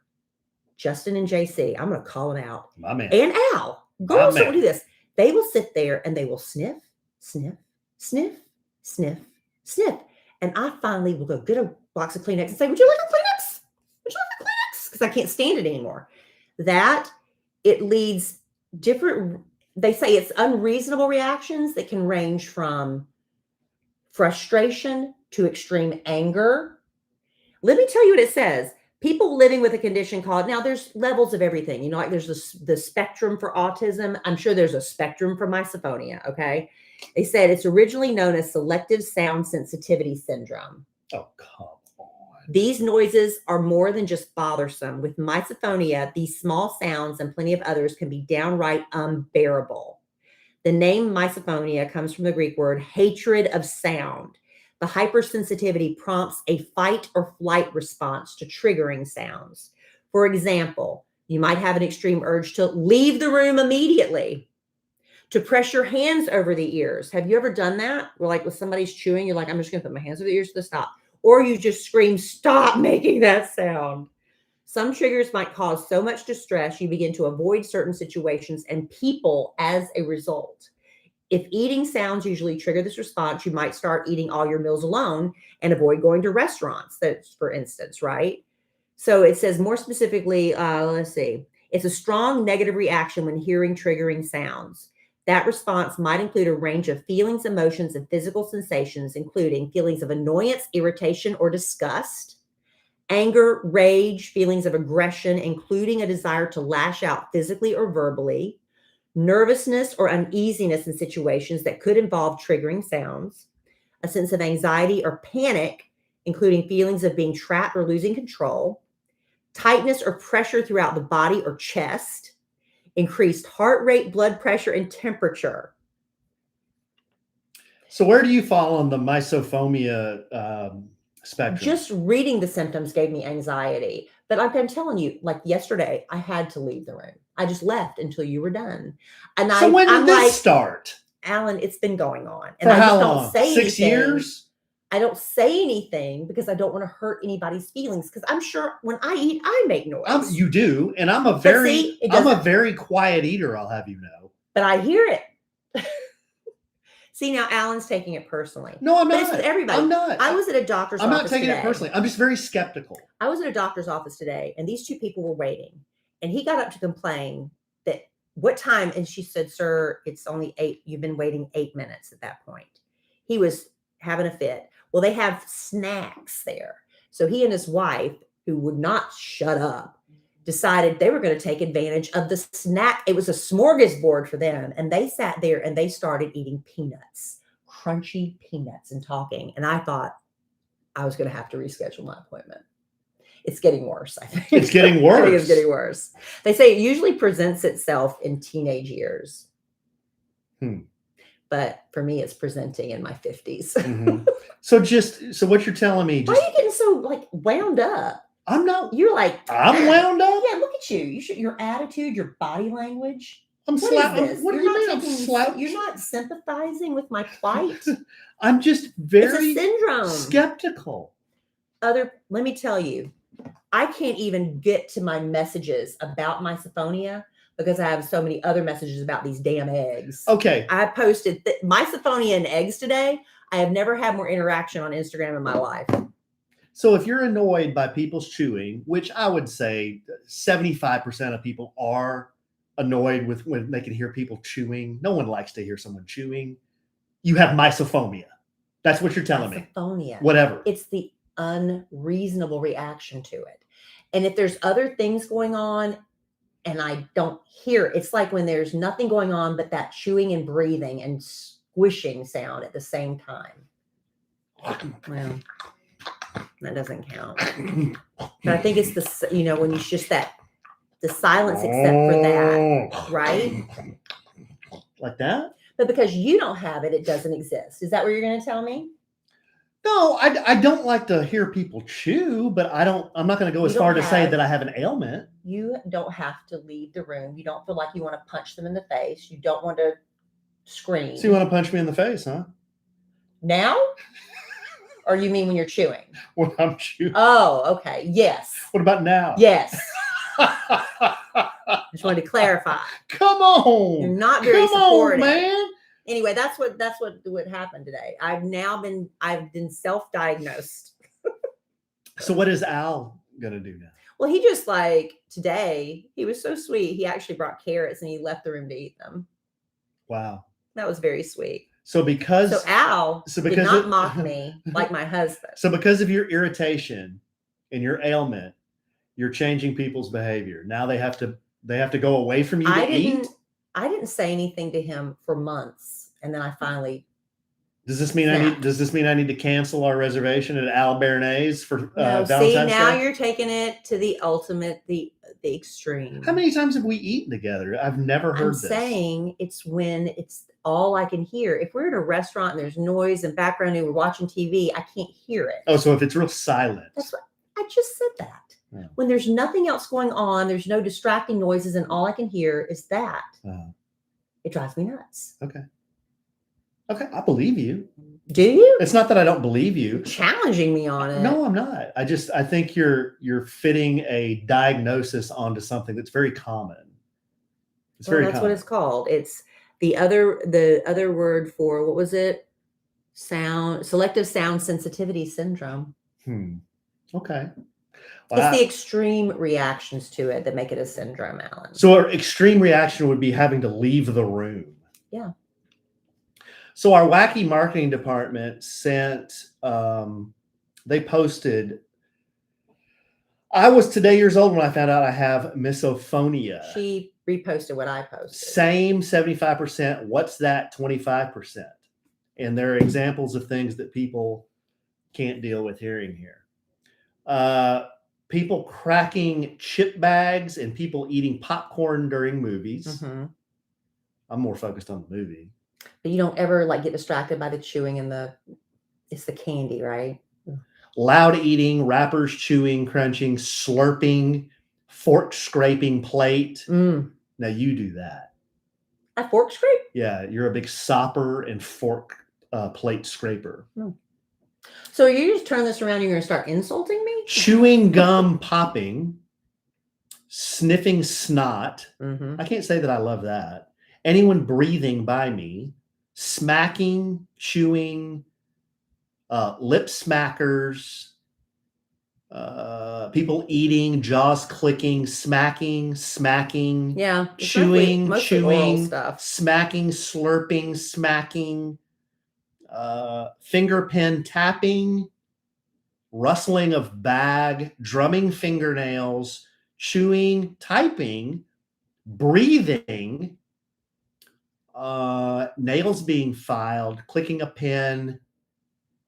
Justin and JC. I'm going to call them out. My man. And Al. Girls don't do this. They will sit there and they will sniff, sniff, sniff, sniff, sniff. And I finally will go get a box of Kleenex and say, would you like a Kleenex? Would you like a Kleenex? Because I can't stand it anymore. That it leads different, they say it's unreasonable reactions that can range from frustration to extreme anger. Let me tell you what it says. People living with a condition called, now there's levels of everything, like there's the spectrum for autism. I'm sure there's a spectrum for misophonia. Okay. They said it's originally known as selective sound sensitivity syndrome. Oh, come on. These noises are more than just bothersome. With misophonia, these small sounds and plenty of others can be downright unbearable. The name misophonia comes from the Greek word hatred of sound. The hypersensitivity prompts a fight or flight response to triggering sounds. For example, you might have an extreme urge to leave the room immediately, to press your hands over the ears. Have you ever done that? Where like when somebody's chewing, you're like, I'm just going to put my hands over the ears to stop. Or you just scream, stop making that sound. Some triggers might cause so much distress, you begin to avoid certain situations and people as a result. If eating sounds usually trigger this response, you might start eating all your meals alone and avoid going to restaurants, that's for instance, right? So it says more specifically, let's see, it's a strong negative reaction when hearing triggering sounds. That response might include a range of feelings, emotions, and physical sensations, including feelings of annoyance, irritation, or disgust, anger, rage, feelings of aggression, including a desire to lash out physically or verbally, nervousness or uneasiness in situations that could involve triggering sounds, a sense of anxiety or panic, including feelings of being trapped or losing control, tightness or pressure throughout the body or chest, increased heart rate, blood pressure, and temperature. So where do you fall on the misophonia spectrum? Just reading the symptoms gave me anxiety. But like I'm telling you, like yesterday, I had to leave the room. I just left until you were done. And so when did this start? Alan, it's been going on. And For I how just long? don't say 6 anything. years? I don't say anything because I don't want to hurt anybody's feelings. Because I'm sure when I eat, I make noise. You do, and I'm a very quiet eater. I'll have you know. But I hear it. See, now Alan's taking it personally. No, I'm but not. It's with everybody. I'm not. I was at a doctor's I'm office not taking today. it personally. I'm just very skeptical. I was at a doctor's office today, and these two people were waiting. And he got up to complain that what time? And she said, sir, it's only 8. You've been waiting 8 minutes at that point. He was having a fit. Well, they have snacks there. So he and his wife, who would not shut up, decided they were going to take advantage of the snack. It was a smorgasbord for them. And they sat there and they started eating peanuts, crunchy peanuts, and talking. And I thought I was going to have to reschedule my appointment. It's getting worse, I think. It's getting worse. I think it's getting worse. They say it usually presents itself in teenage years. But for me, it's presenting in my 50s. Mm-hmm. So what you're telling me? Why are you getting so like wound up? I'm not. You're like, I'm wound up. Yeah, look at you. Your attitude, your body language. I'm slapping. What do you mean? I'm slapping. You're not sympathizing with my plight. I'm just very it's a syndrome. Skeptical. Let me tell you, I can't even get to my messages about misophonia because I have so many other messages about these damn eggs. Okay. I posted misophonia and eggs today. I have never had more interaction on Instagram in my life. So if you're annoyed by people's chewing, which I would say 75% of people are annoyed with when they can hear people chewing. No one likes to hear someone chewing. You have misophonia. That's what you're telling me. Misophonia. Whatever. It's the unreasonable reaction to it. And if there's other things going on and I don't hear it, it's like when there's nothing going on but that chewing and breathing and squishing sound at the same time. Well, that doesn't count. But I think it's when it's just the silence except for that, right? Like that? But because you don't have it, it doesn't exist. Is that what you're going to tell me? No, I don't like to hear people chew, but I'm not going to go as far to say that I have an ailment. You don't have to leave the room. You don't feel like you want to punch them in the face. You don't want to scream. So you want to punch me in the face, huh? Now? Or you mean when you're chewing? When I'm chewing. Oh, okay. Yes. What about now? Yes. I just wanted to clarify. Come on. You're not very supportive. Come on, man. Anyway, that's what happened today. I've been self-diagnosed. So what is Al gonna do now? Well, he just today, he was so sweet. He actually brought carrots and he left the room to eat them. Wow. That was very sweet. So Al did not mock me like my husband. So because of your irritation and your ailment, You're changing people's behavior. Now they have to go away from you to eat. I didn't say anything to him for months, and then I finally. Does this mean I need to cancel our reservation at Al Bernays for No, Valentine's see, now Day? you're taking it to the ultimate, the extreme. How many times have we eaten together? I've never heard this. I'm saying it's when it's all I can hear. If we're at a restaurant and there's noise and background and we're watching TV, I can't hear it. Oh, so if it's real silent. That's what I just said that. Yeah. When there's nothing else going on, there's no distracting noises, and all I can hear is that. It drives me nuts. Okay, I believe you. Do you? It's not that I don't believe you. Challenging me on it. No, I'm not. I think you're fitting a diagnosis onto something that's very common. It's very that's common. what it's called. It's the other word for, what was it? Selective sound sensitivity syndrome. Okay. It's the extreme reactions to it that make it a syndrome, Alan. So our extreme reaction would be having to leave the room. Yeah. So our wacky marketing department they posted, I was today years old when I found out I have misophonia. She reposted what I posted. Same 75%. What's that 25%? And there are examples of things that people can't deal with hearing here. People cracking chip bags and people eating popcorn during movies. Mm-hmm. I'm more focused on the movie. But you don't ever get distracted by the chewing and it's the candy, right? Loud eating, wrappers chewing, crunching, slurping, fork scraping plate. Now you do that. A fork scrape? Yeah, you're a big sopper and fork plate scraper. So you just turn this around and you're going to start insulting me? Chewing gum popping, sniffing snot. Mm-hmm. I can't say that I love that. Anyone breathing by me, smacking, chewing, lip smackers, people eating, jaws clicking, smacking, Yeah, chewing, mostly oral stuff. smacking, slurping, smacking, finger pen tapping, rustling of bag, drumming fingernails, chewing, typing, breathing, nails being filed, clicking a pen,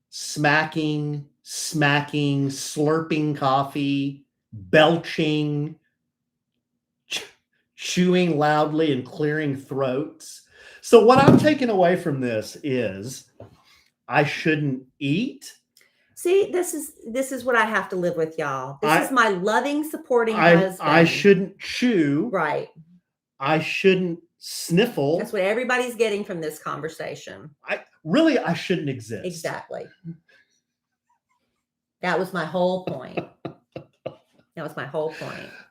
smacking, slurping coffee, belching, chewing loudly and clearing throats. So what I'm taking away from this is I shouldn't eat. See, this is what I have to live with, y'all. This is my loving, supporting husband. I shouldn't chew. Right. I shouldn't sniffle. That's what everybody's getting from this conversation. I shouldn't exist. Exactly. That was my whole point.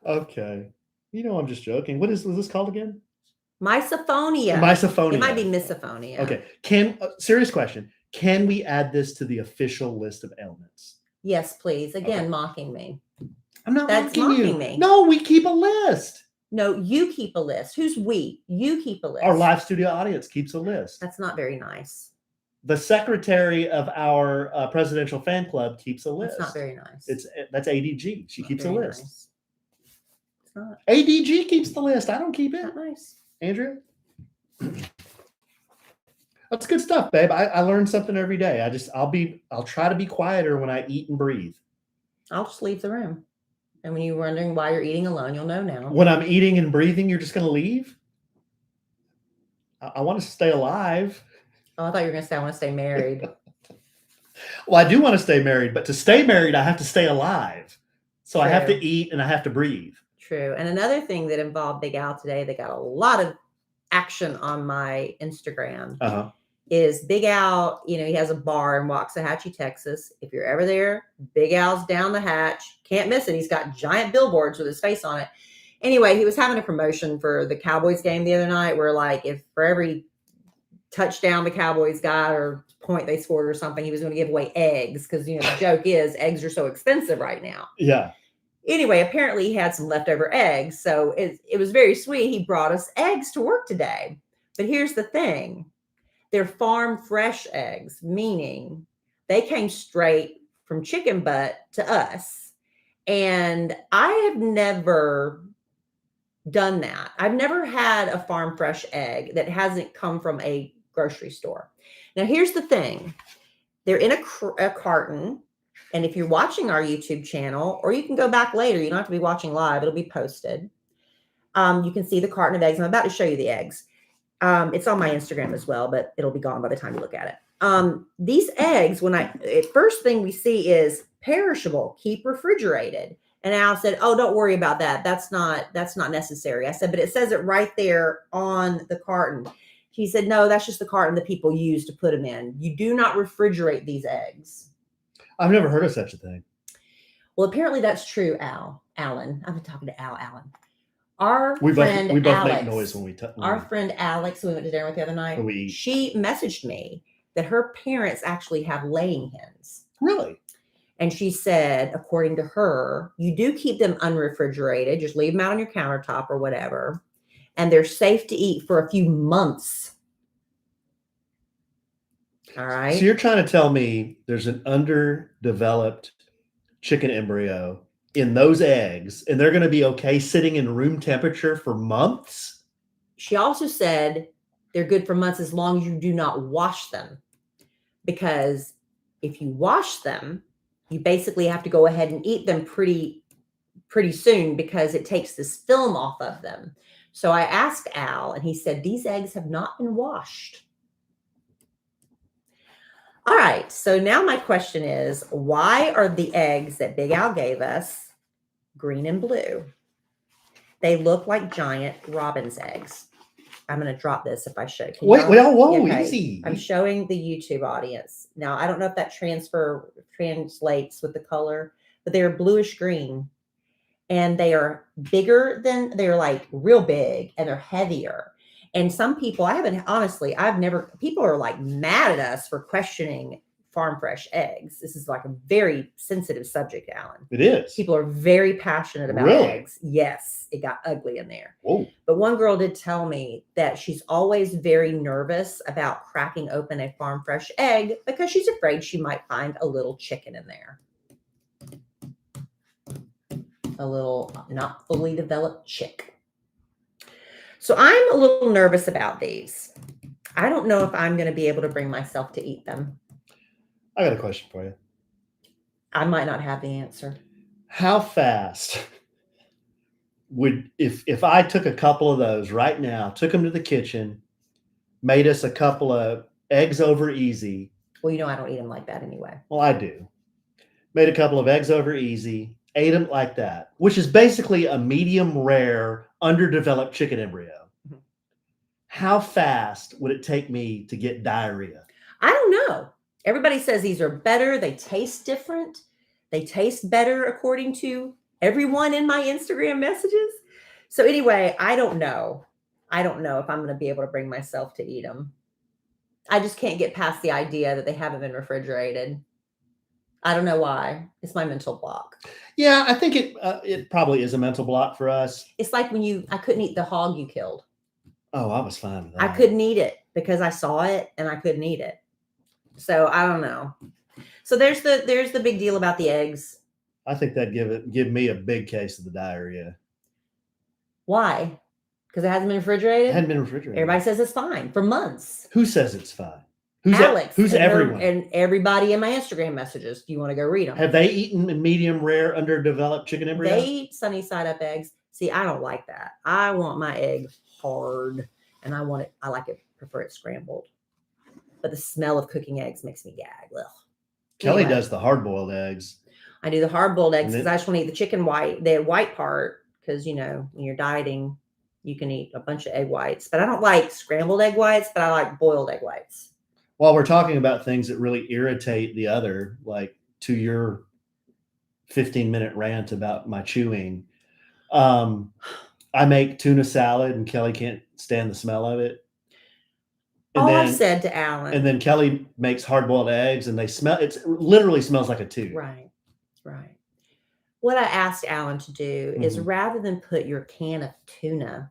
Okay. I'm just joking. What was this called again? Misophonia. Misophonia. It might be misophonia. Okay. Serious question. Can we add this to the official list of ailments? Yes, please. Again, mocking me. I'm not That's mocking me. No, we keep a list. No, you keep a list. Who's we? You keep a list. Our live studio audience keeps a list. That's not very nice. The secretary of our presidential fan club keeps a list. That's not very nice. That's ADG. She keeps a list. Nice. It's not. ADG keeps the list. I don't keep it. Not nice. Andrea? That's good stuff, babe. I learn something every day. I'll try to be quieter when I eat and breathe. I'll just leave the room. And when you're wondering why you're eating alone, you'll know now. When I'm eating and breathing, you're just going to leave? I want to stay alive. Oh, I thought you were going to say I want to stay married. Well, I do want to stay married, but to stay married, I have to stay alive. So True. I have to eat and I have to breathe. True. And another thing that involved Big Al today, they got a lot of action on my Instagram. Is Big Al, he has a bar in Waxahachie, Texas. If you're ever there, Big Al's down the hatch. Can't miss it. He's got giant billboards with his face on it. Anyway, he was having a promotion for the Cowboys game the other night where, if for every touchdown the Cowboys got or point they scored or something, he was going to give away eggs because, the joke is eggs are so expensive right now. Yeah. Anyway, apparently he had some leftover eggs. So it was very sweet. He brought us eggs to work today. But here's the thing. They're farm fresh eggs, meaning they came straight from chicken butt to us. And I have never done that. I've never had a farm fresh egg that hasn't come from a grocery store. Now, here's the thing. They're in a carton. And if you're watching our YouTube channel, or you can go back later, you don't have to be watching live. It'll be posted. You can see the carton of eggs. I'm about to show you the eggs. It's on my Instagram as well, but it'll be gone by the time you look at it. These eggs, first thing we see is perishable, keep refrigerated. And Al said, "Oh, don't worry about that. That's not necessary." I said, "But it says it right there on the carton." He said, "No, that's just the carton that people use to put them in. You do not refrigerate these eggs." I've never heard of such a thing. Well, apparently that's true, Alan. I've been talking to Alan. We both Alex, make noise when we our friend Alex, who we went to dinner with the other night, she messaged me that her parents actually have laying hens. Really? And she said, according to her, you do keep them unrefrigerated. Just leave them out on your countertop or whatever. And they're safe to eat for a few months. All right. So you're trying to tell me there's an underdeveloped chicken embryo in those eggs, and they're going to be okay sitting in room temperature for months? She also said they're good for months as long as you do not wash them. Because if you wash them, you basically have to go ahead and eat them pretty soon because it takes this film off of them. So I asked Al, and he said, these eggs have not been washed. All right. So now my question is, why are the eggs that Big Al gave us green and blue? They look like giant robin's eggs. I'm going to drop this if I show. Whoa, easy. I'm showing the YouTube audience. Now, I don't know if that translates with the color, but they're bluish green. And they are they're like real big, and they're heavier. And some people, people are like mad at us for questioning farm fresh eggs. This is like a very sensitive subject, Alan. It is. People are very passionate about eggs. Yes, it got ugly in there. Whoa. But one girl did tell me that she's always very nervous about cracking open a farm fresh egg because she's afraid she might find a little chicken in there. A little not fully developed chick. So I'm a little nervous about these. I don't know if I'm going to be able to bring myself to eat them. I got a question for you. I might not have the answer. How fast would, if I took a couple of those right now, took them to the kitchen, made us a couple of eggs over easy. Well, I don't eat them like that anyway. Well, I do. Made a couple of eggs over easy, ate them like that, which is basically a medium rare, underdeveloped chicken embryo. Mm-hmm. How fast would it take me to get diarrhea? I don't know. Everybody says these are better. They taste different. They taste better according to everyone in my Instagram messages. So anyway, I don't know. I don't know if I'm going to be able to bring myself to eat them. I just can't get past the idea that they haven't been refrigerated. I don't know why. It's my mental block. Yeah, I think it probably is a mental block for us. It's like when I couldn't eat the hog you killed. Oh, I was fine with that. I couldn't eat it because I saw it and I couldn't eat it. So I don't know. So there's the big deal about the eggs. I think that'd give me a big case of the diarrhea. Why? Because it hasn't been refrigerated? It hadn't been refrigerated. Everybody says it's fine for months. Who says it's fine? Alex. Who's everyone? And everybody in my Instagram messages. Do you want to go read them? Have they eaten medium rare underdeveloped chicken embryo? They eat sunny side up eggs. See, I don't like that. I want my egg hard, and I prefer it scrambled. But the smell of cooking eggs makes me gag. Ugh. Kellie does the hard-boiled eggs. I do the hard-boiled eggs because I just want to eat the chicken the white part, because, when you're dieting, you can eat a bunch of egg whites. But I don't like scrambled egg whites, but I like boiled egg whites. While we're talking about things that really irritate the other, like to your 15-minute rant about my chewing, I make tuna salad and Kellie can't stand the smell of it. And I've said to Alan. And then Kellie makes hard-boiled eggs and it literally smells like a tube. Right. What I asked Alan to do is rather than put your can of tuna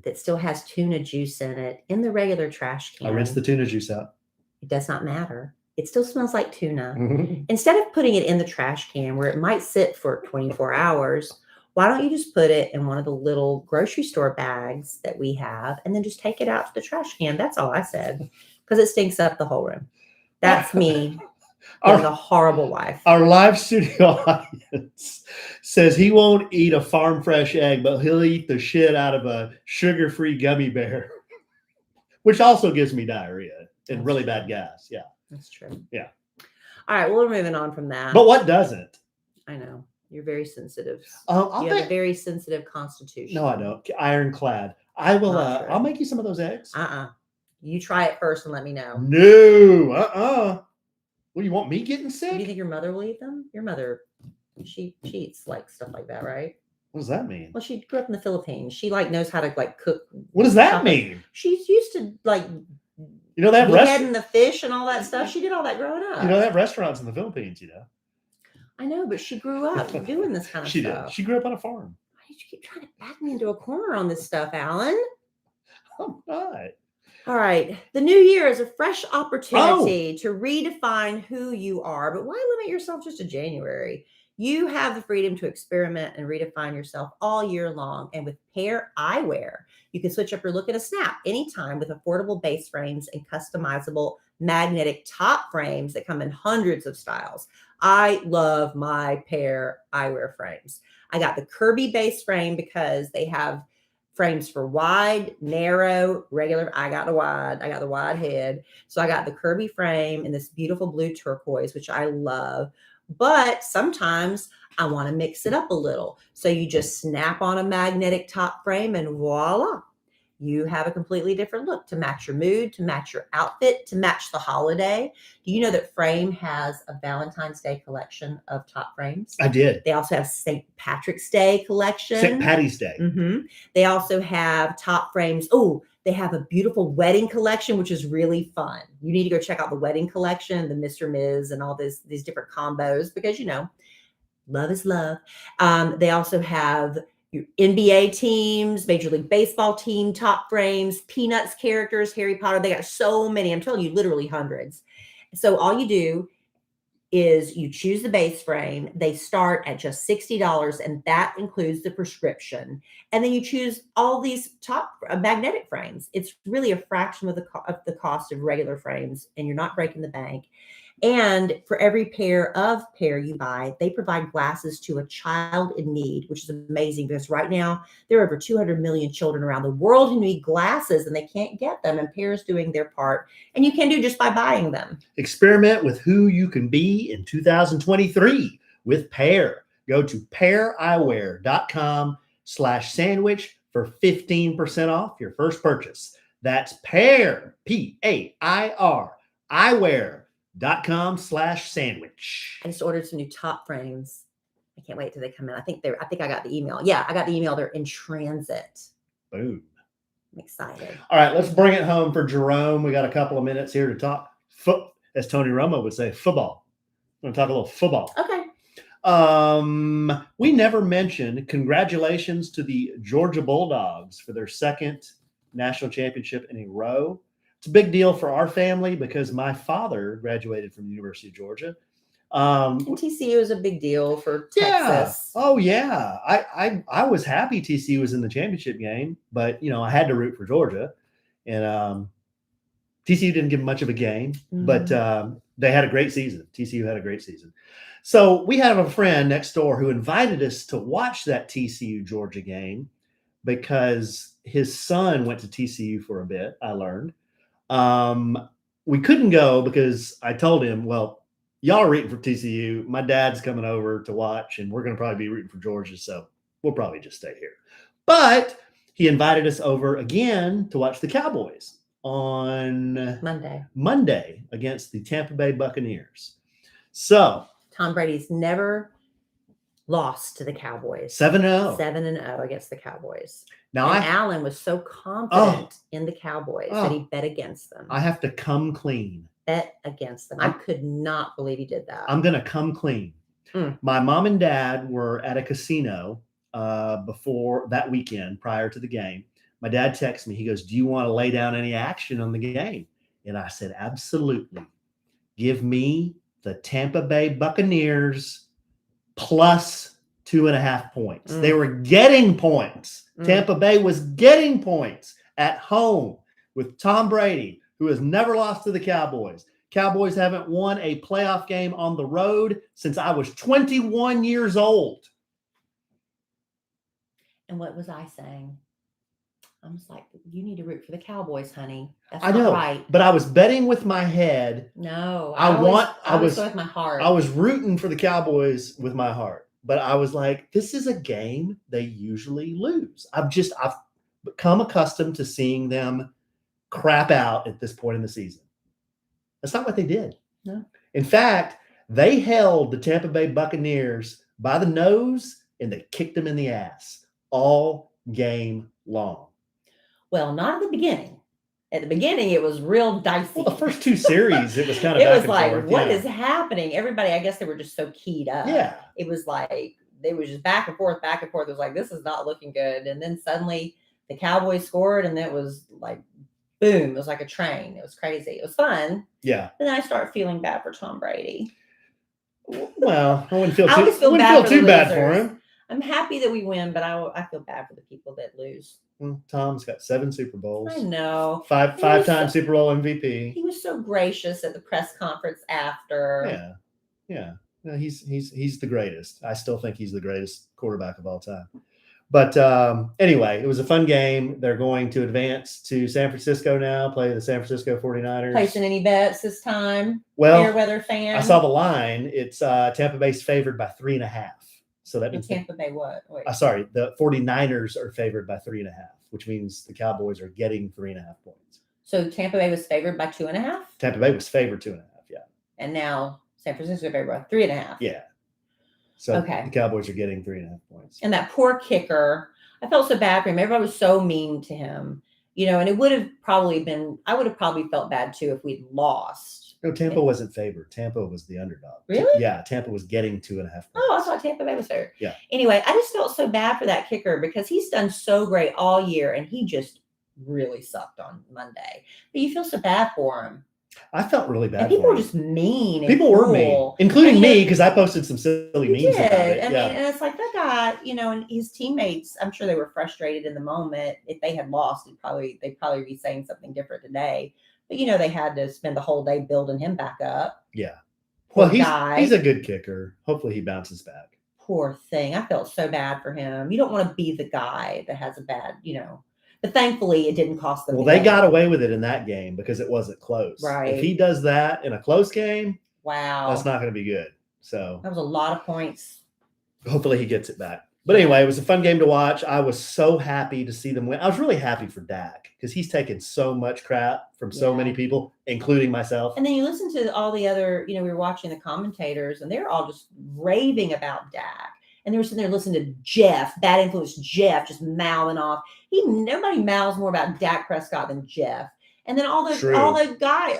that still has tuna juice in it in the regular trash can. I rinse the tuna juice out. It does not matter. It still smells like tuna. Mhm. Instead of putting it in the trash can where it might sit for 24 hours, why don't you just put it in one of the little grocery store bags that we have and then just take it out to the trash can? That's all I said, because it stinks up the whole room. That's me being a Our, horrible wife. our live studio audience says he won't eat a farm fresh egg, but he'll eat the shit out of a sugar-free gummy bear, which also gives me diarrhea and That's really true. bad gas. Yeah. That's true. Yeah. All right, well, we're moving on from that. But what doesn't? I know. You're very sensitive. I'll You have a make, very sensitive constitution. no, I don't. Ironclad. I will. Not true. I'll make you some of those eggs. You try it first and let me know. No. What do you want me getting Do sick? you think your mother will eat them? Your mother, she eats like stuff like that, right? What does that mean? Well, she grew up in the Philippines. She like knows how to like cook. What does that chocolate. mean? She's used to like You know that beheading the fish and all that stuff. She did all that growing up. You know that restaurants in the Philippines. You know. I know, but she grew up doing this kind of She stuff. did. She grew up on a farm. Why did you keep trying to back me into a corner on this stuff, Alan? I'm not. All right. The new year is a fresh opportunity to redefine who you are. But why limit yourself just to January? You have the freedom to experiment and redefine yourself all year long. And with Pear Eyewear, you can switch up your look in a snap anytime with affordable base frames and customizable magnetic top frames that come in hundreds of styles. I love my Pear Eyewear frames. I got the Kirby base frame because they have frames for wide, narrow, regular. I got the wide head. So I got the Kirby frame in this beautiful blue turquoise, which I love. But sometimes I want to mix it up a little. So you just snap on a magnetic top frame and voila. You have a completely different look to match your mood, to match your outfit, to match the holiday. Do you know that Frame has a Valentine's Day collection of top frames? I did. They also have St. Patrick's Day collection. St. Patty's Day. Mm-hmm. They also have top frames. Oh, they have a beautiful wedding collection, which is really fun. You need to go check out the wedding collection, the Mr. Ms. and all these different combos because, you know, love is love. They also have your NBA teams, Major League Baseball team, top frames, Peanuts characters, Harry Potter. They got so many. I'm telling you, literally hundreds. So all you do is you choose the base frame. They start at just $60, and that includes the prescription. And then you choose all these top magnetic frames. It's really a fraction of the cost of regular frames, and you're not breaking the bank. And for every pair you buy, they provide glasses to a child in need, which is amazing because right now there are over 200 million children around the world who need glasses and they can't get them. And Pear is doing their part. And you can do just by buying them. Experiment with who you can be in 2023 with Pear. Go to peareyewear.com/sandwich for 15% off your first purchase. That's Pear, P-A-I-R, eyewear.com/sandwich. I just ordered some new top frames. I can't wait till they come in. I think I got the email. Yeah, I got the email. They're in transit. Boom. I'm excited. All right, let's bring it home for Jerome. We got a couple of minutes here to talk as Tony Romo would say, football. We're going to talk a little football. Okay. We never mentioned congratulations to the Georgia Bulldogs for their second national championship in a row. It's a big deal for our family because my father graduated from the University of Georgia. And TCU is a big deal for Texas. Yeah. Oh yeah. I was happy TCU was in the championship game, but you know, I had to root for Georgia. And TCU didn't give much of a game, but they had a great season. TCU had a great season. So we have a friend next door who invited us to watch that TCU Georgia game because his son went to TCU for a bit, I learned. We couldn't go because I told him, well, y'all are rooting for TCU. My dad's coming over to watch, and we're going to probably be rooting for Georgia, so we'll probably just stay here. But he invited us over again to watch the Cowboys on Monday against the Tampa Bay Buccaneers. So Tom Brady's never lost to the Cowboys. 7-0. 7-0 against the Cowboys. Now Allen was so confident in the Cowboys that he bet against them. I have to come clean. Bet against them. I could not believe he did that. I'm going to come clean. My mom and dad were at a casino before that weekend prior to the game. My dad texted me. He goes, do you want to lay down any action on the game? And I said, absolutely. Give me the Tampa Bay Buccaneers plus 2.5 points. They were getting points. Tampa Bay was getting points at home with Tom Brady, who has never lost to the Cowboys. Cowboys haven't won a playoff game on the road since I was 21 years old. And what was I saying? I'm just like, you need to root for the Cowboys, honey. That's I not know, right. but I was betting with my head. No, I was with my heart. I was rooting for the Cowboys with my heart, but I was like, this is a game they usually lose. I've become accustomed to seeing them crap out at this point in the season. That's not what they did. No. In fact, they held the Tampa Bay Buccaneers by the nose and they kicked them in the ass all game long. Well, not at the beginning. At the beginning, it was real dicey. Well, the first two series, it was kind of it back was and like, forth. what is happening? Everybody, I guess they were just so keyed up. Yeah. It was like they were just back and forth, back and forth. It was like, this is not looking good. And then suddenly the Cowboys scored, and it was like, boom. It was like a train. It was crazy. It was fun. Yeah. And then I start feeling bad for Tom Brady. Well, I wouldn't feel I always feel bad too bad for him. I'm happy that we win, but I feel bad for the people that lose. Well, Tom's got 7 Super Bowls. I know. Five-time Super Bowl MVP. He was so gracious at the press conference after. Yeah. No, he's the greatest. I still think he's the greatest quarterback of all time. But anyway, it was a fun game. They're going to advance to San Francisco now, play the San Francisco 49ers. Placing any bets this time? Well, Fairweather fan. I saw the line. It's Tampa Bay's favored by 3.5. So that means Tampa Bay what? Wait. Sorry, the 49ers are favored by 3.5, which means the Cowboys are getting 3.5 points. So Tampa Bay was favored by 2.5? Tampa Bay was favored 2.5, yeah. And now San Francisco favored by 3.5. Yeah. So the Cowboys are getting 3.5 points. And that poor kicker, I felt so bad for him. Everybody was so mean to him. And it would have probably been, I would have probably felt bad too if we'd lost. No, Tampa wasn't favored. Tampa was the underdog. Really? Yeah, Tampa was getting 2.5 points. Oh, I thought Tampa Bay was favored. Yeah. Anyway, I just felt so bad for that kicker because he's done so great all year and he just really sucked on Monday. But you feel so bad for him. I felt really bad. And people were just mean. And people were mean, including me, because I posted some silly memes about it. I mean, and it's like that guy, and his teammates. I'm sure they were frustrated in the moment. If they had lost, they'd probably be saying something different today. But they had to spend the whole day building him back up. Yeah. Well, he's a good kicker. Hopefully, he bounces back. Poor thing. I felt so bad for him. You don't want to be the guy that has a bad, But thankfully, it didn't cost them. Well, they got away with it in that game because it wasn't close. Right. If he does that in a close game, wow, that's not going to be good. So that was a lot of points. Hopefully, he gets it back. But anyway, it was a fun game to watch. I was so happy to see them win. I was really happy for Dak because he's taken so much crap from so many people, including myself. And then you listen to all the other, we were watching the commentators, and they're all just raving about Dak. And they were sitting there listening to Jeff, bad influence Jeff, just mouthing off. Nobody mouths more about Dak Prescott than Jeff. And then all the guys,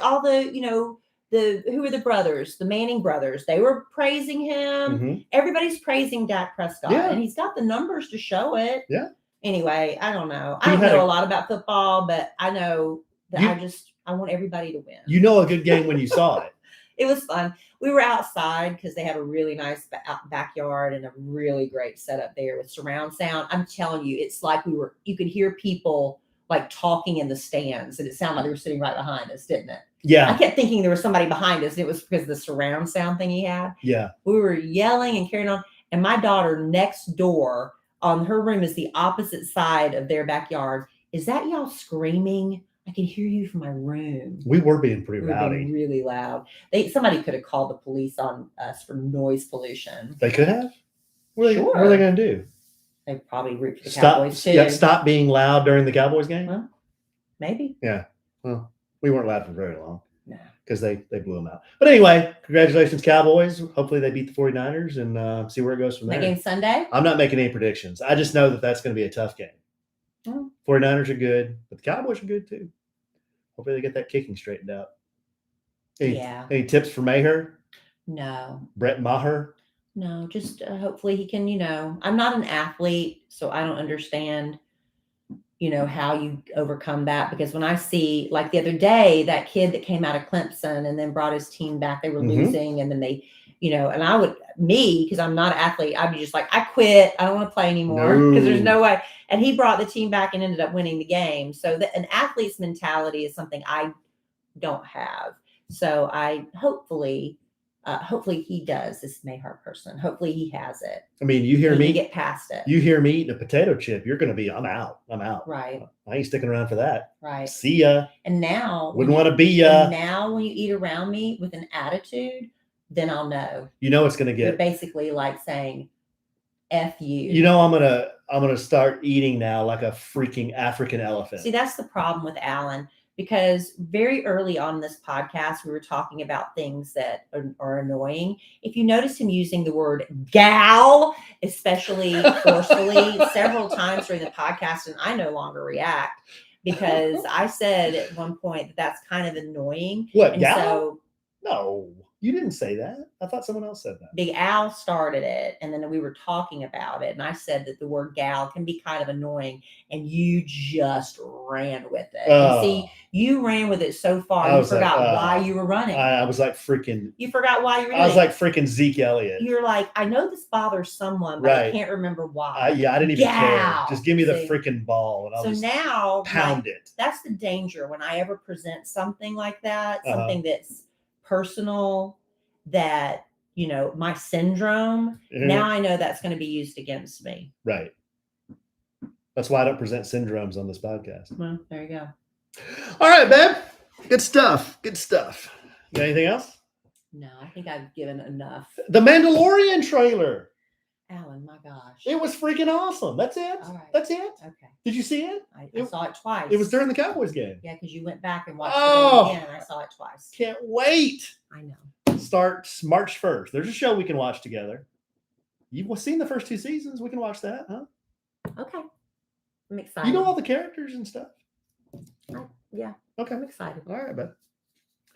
who were the brothers, the Manning brothers, they were praising him. Mm-hmm. Everybody's praising Dak Prescott, and he's got the numbers to show it. Yeah. Anyway, I don't know. I don't know a lot about football, but I know that I want everybody to win. You know a good game when you saw it. It was fun. We were outside because they have a really nice backyard and a really great setup there with surround sound. I'm telling you, it's like you could hear people like talking in the stands, and it sounded like they were sitting right behind us, didn't it? Yeah. I kept thinking there was somebody behind us, and it was because of the surround sound thing he had. Yeah. We were yelling and carrying on. And my daughter next door on her room is the opposite side of their backyard. Is that y'all screaming? I can hear you from my room. We were being pretty rowdy. Being really loud. Somebody could have called the police on us for noise pollution. They could have. What are they going to do? They probably root for the Cowboys too. Yeah, stop being loud during the Cowboys game? Well, maybe. Yeah. Well, we weren't loud for very long. No. Because they blew them out. But anyway, congratulations, Cowboys. Hopefully they beat the 49ers and see where it goes from there. That game Sunday? I'm not making any predictions. I just know that that's going to be a tough game. 49ers are good, but the Cowboys are good too. Hopefully they get that kicking straightened out. Any tips for Maher? No. Brett Maher? No, just hopefully he can, I'm not an athlete, so I don't understand how you overcome that. Because when I see, like the other day, that kid that came out of Clemson and then brought his team back, they were losing, and then they, and I would, because I'm not an athlete, I'd be just like, I quit. I don't want to play anymore because there's no way. And he brought the team back and ended up winning the game. So an athlete's mentality is something I don't have. So I hopefully he does, this Mayhart person. Hopefully he has it. I mean, you hear and me get past it. You hear me eating a potato chip, you're going to be, I'm out. Right. I ain't sticking around for that. Right. See ya. And now, wouldn't want to be ya. And now when you eat around me with an attitude, then I'll know. It's going to get. You're basically like saying, F you. I'm gonna start eating now like a freaking African elephant. See, that's the problem with Alan. Because very early on this podcast, we were talking about things that are annoying. If you notice him using the word gal, especially forcefully, several times during the podcast, and I no longer react because I said at one point that that's kind of annoying. What, and gal? So, no, you didn't say that. I thought someone else said that. Big Al started it, and then we were talking about it, and I said that the word gal can be kind of annoying, and you just ran with it. And see, you ran with it so far, you forgot why you were running. I was like freaking. You forgot why you were running. I was like freaking Zeke Elliott. You're like, I know this bothers someone, but I can't remember why. I didn't even care. Just give me the freaking ball, and I'll just now pound it. That's the danger when I ever present something like that, something that's personal, that my syndrome. Now I know that's going to be used against me. Right. That's why I don't present syndromes on this podcast. Well, there you go. All right, babe. Good stuff. You got anything else? No, I think I've given enough. The Mandalorian trailer. Alan, my gosh. It was freaking awesome. That's it. All right. That's it. Okay. Did you see it? I saw it twice. It was during the Cowboys game. Yeah, because you went back and watched it again, and I saw it twice. Can't wait. I know. Starts March 1st. There's a show we can watch together. You've seen the first 2 seasons. We can watch that, huh? Okay. I'm excited. You know all the characters and stuff? Yeah. Okay. I'm excited. All right, bud.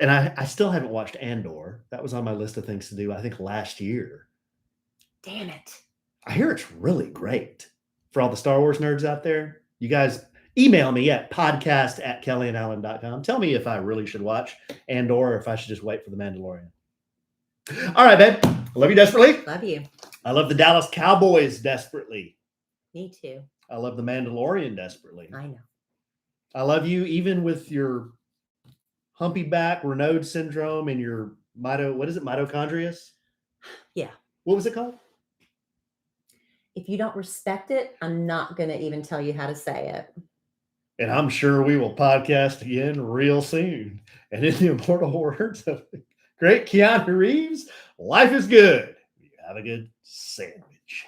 And I still haven't watched Andor. That was on my list of things to do, I think, last year. Damn it. I hear it's really great. For all the Star Wars nerds out there, you guys email me at podcast@kellyandalan.com. Tell me if I really should watch Andor or if I should just wait for The Mandalorian. All right, babe. I love you desperately. Love you. I love the Dallas Cowboys desperately. Me too. I love The Mandalorian desperately. I know. I love you even with your humpy back Raynaud syndrome and your mitochondrias? Yeah. What was it called? If you don't respect it, I'm not going to even tell you how to say it. And I'm sure we will podcast again real soon. And in the immortal words of the great Keanu Reeves, life is good. You have a good sandwich.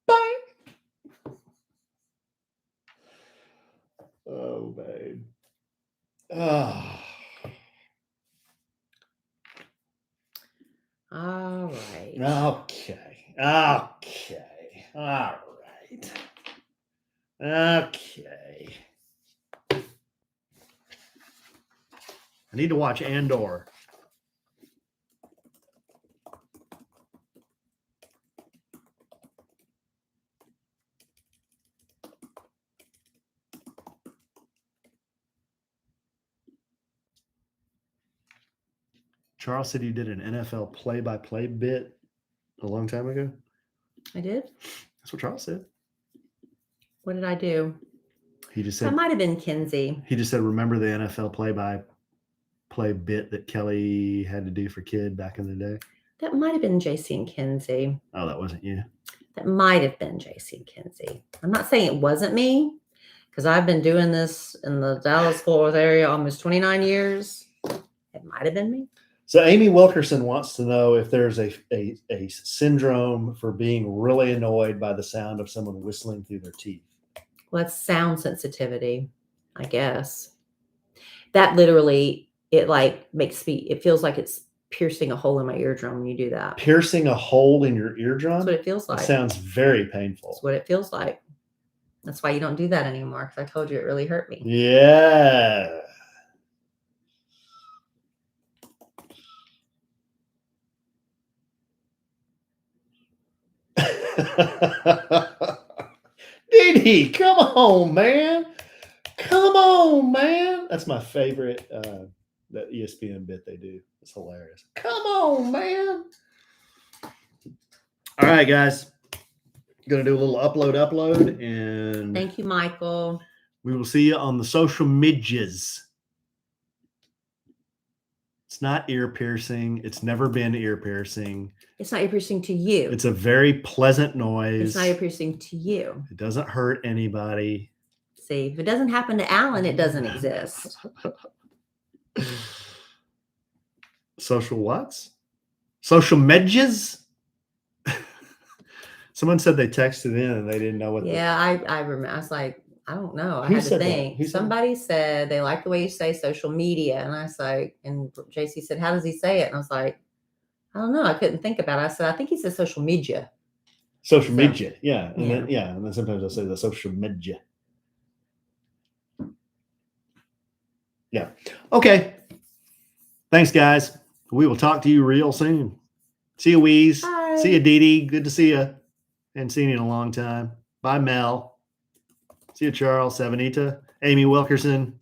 Bye. Oh, babe. Oh. All right. Okay. All right. Okay. I need to watch Andor. Charles said you did an NFL play-by-play bit a long time ago. I did? That's what Charles said. What did I do? He just said... That might have been Kinsey. He just said, remember the NFL play-by-play bit that Kellie had to do for Kid back in the day? That might have been JC and Kinsey. Oh, that wasn't you? That might have been JC and Kinsey. I'm not saying it wasn't me, because I've been doing this in the Dallas-Fort Worth area almost 29 years. It might have been me. So Amy Wilkerson wants to know if there's a syndrome for being really annoyed by the sound of someone whistling through their teeth. Well, that's sound sensitivity, I guess. That literally, it like makes me, it feels like it's piercing a hole in my eardrum when you do that. Piercing a hole in your eardrum? That's what it feels like. That sounds very painful. That's what it feels like. That's why you don't do that anymore, because I told you it really hurt me. Yeah. Dee Dee, come on, man. Come on, man. That's my favorite that ESPN bit they do. It's hilarious. Come on, man. All right, guys. Gonna do a little upload, and Thank you, Michael. we will see you on the social medias. It's not ear piercing. It's never been ear piercing. It's not ear piercing to you. It's a very pleasant noise. It's not ear piercing to you. It doesn't hurt anybody. See, if it doesn't happen to Alan, it doesn't exist. Social what's? Social medias? Someone said they texted in and they didn't know what. Yeah, I remember. I was like, I don't know. I Who had to said that? think. Who said Somebody said they like the way you say social media. And I was like, and JC said, how does he say it? And I was like, I don't know. I couldn't think about it. I said, I think he said social media. Social So, media, yeah. And yeah. then and then sometimes I'll say the social media. Yeah. Okay. Thanks, guys. We will talk to you real soon. See you, Weeze. Bye. See you, Dee Dee. Good to see you. Hadn't seen you in a long time. Bye, Mel. See you, Charles, Savanita, Amy Wilkerson.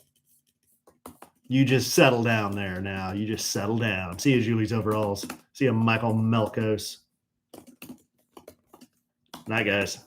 You just settle down there now. You just settle down. See you, Julie's Overalls. See you, Michael Melkos. Night, guys.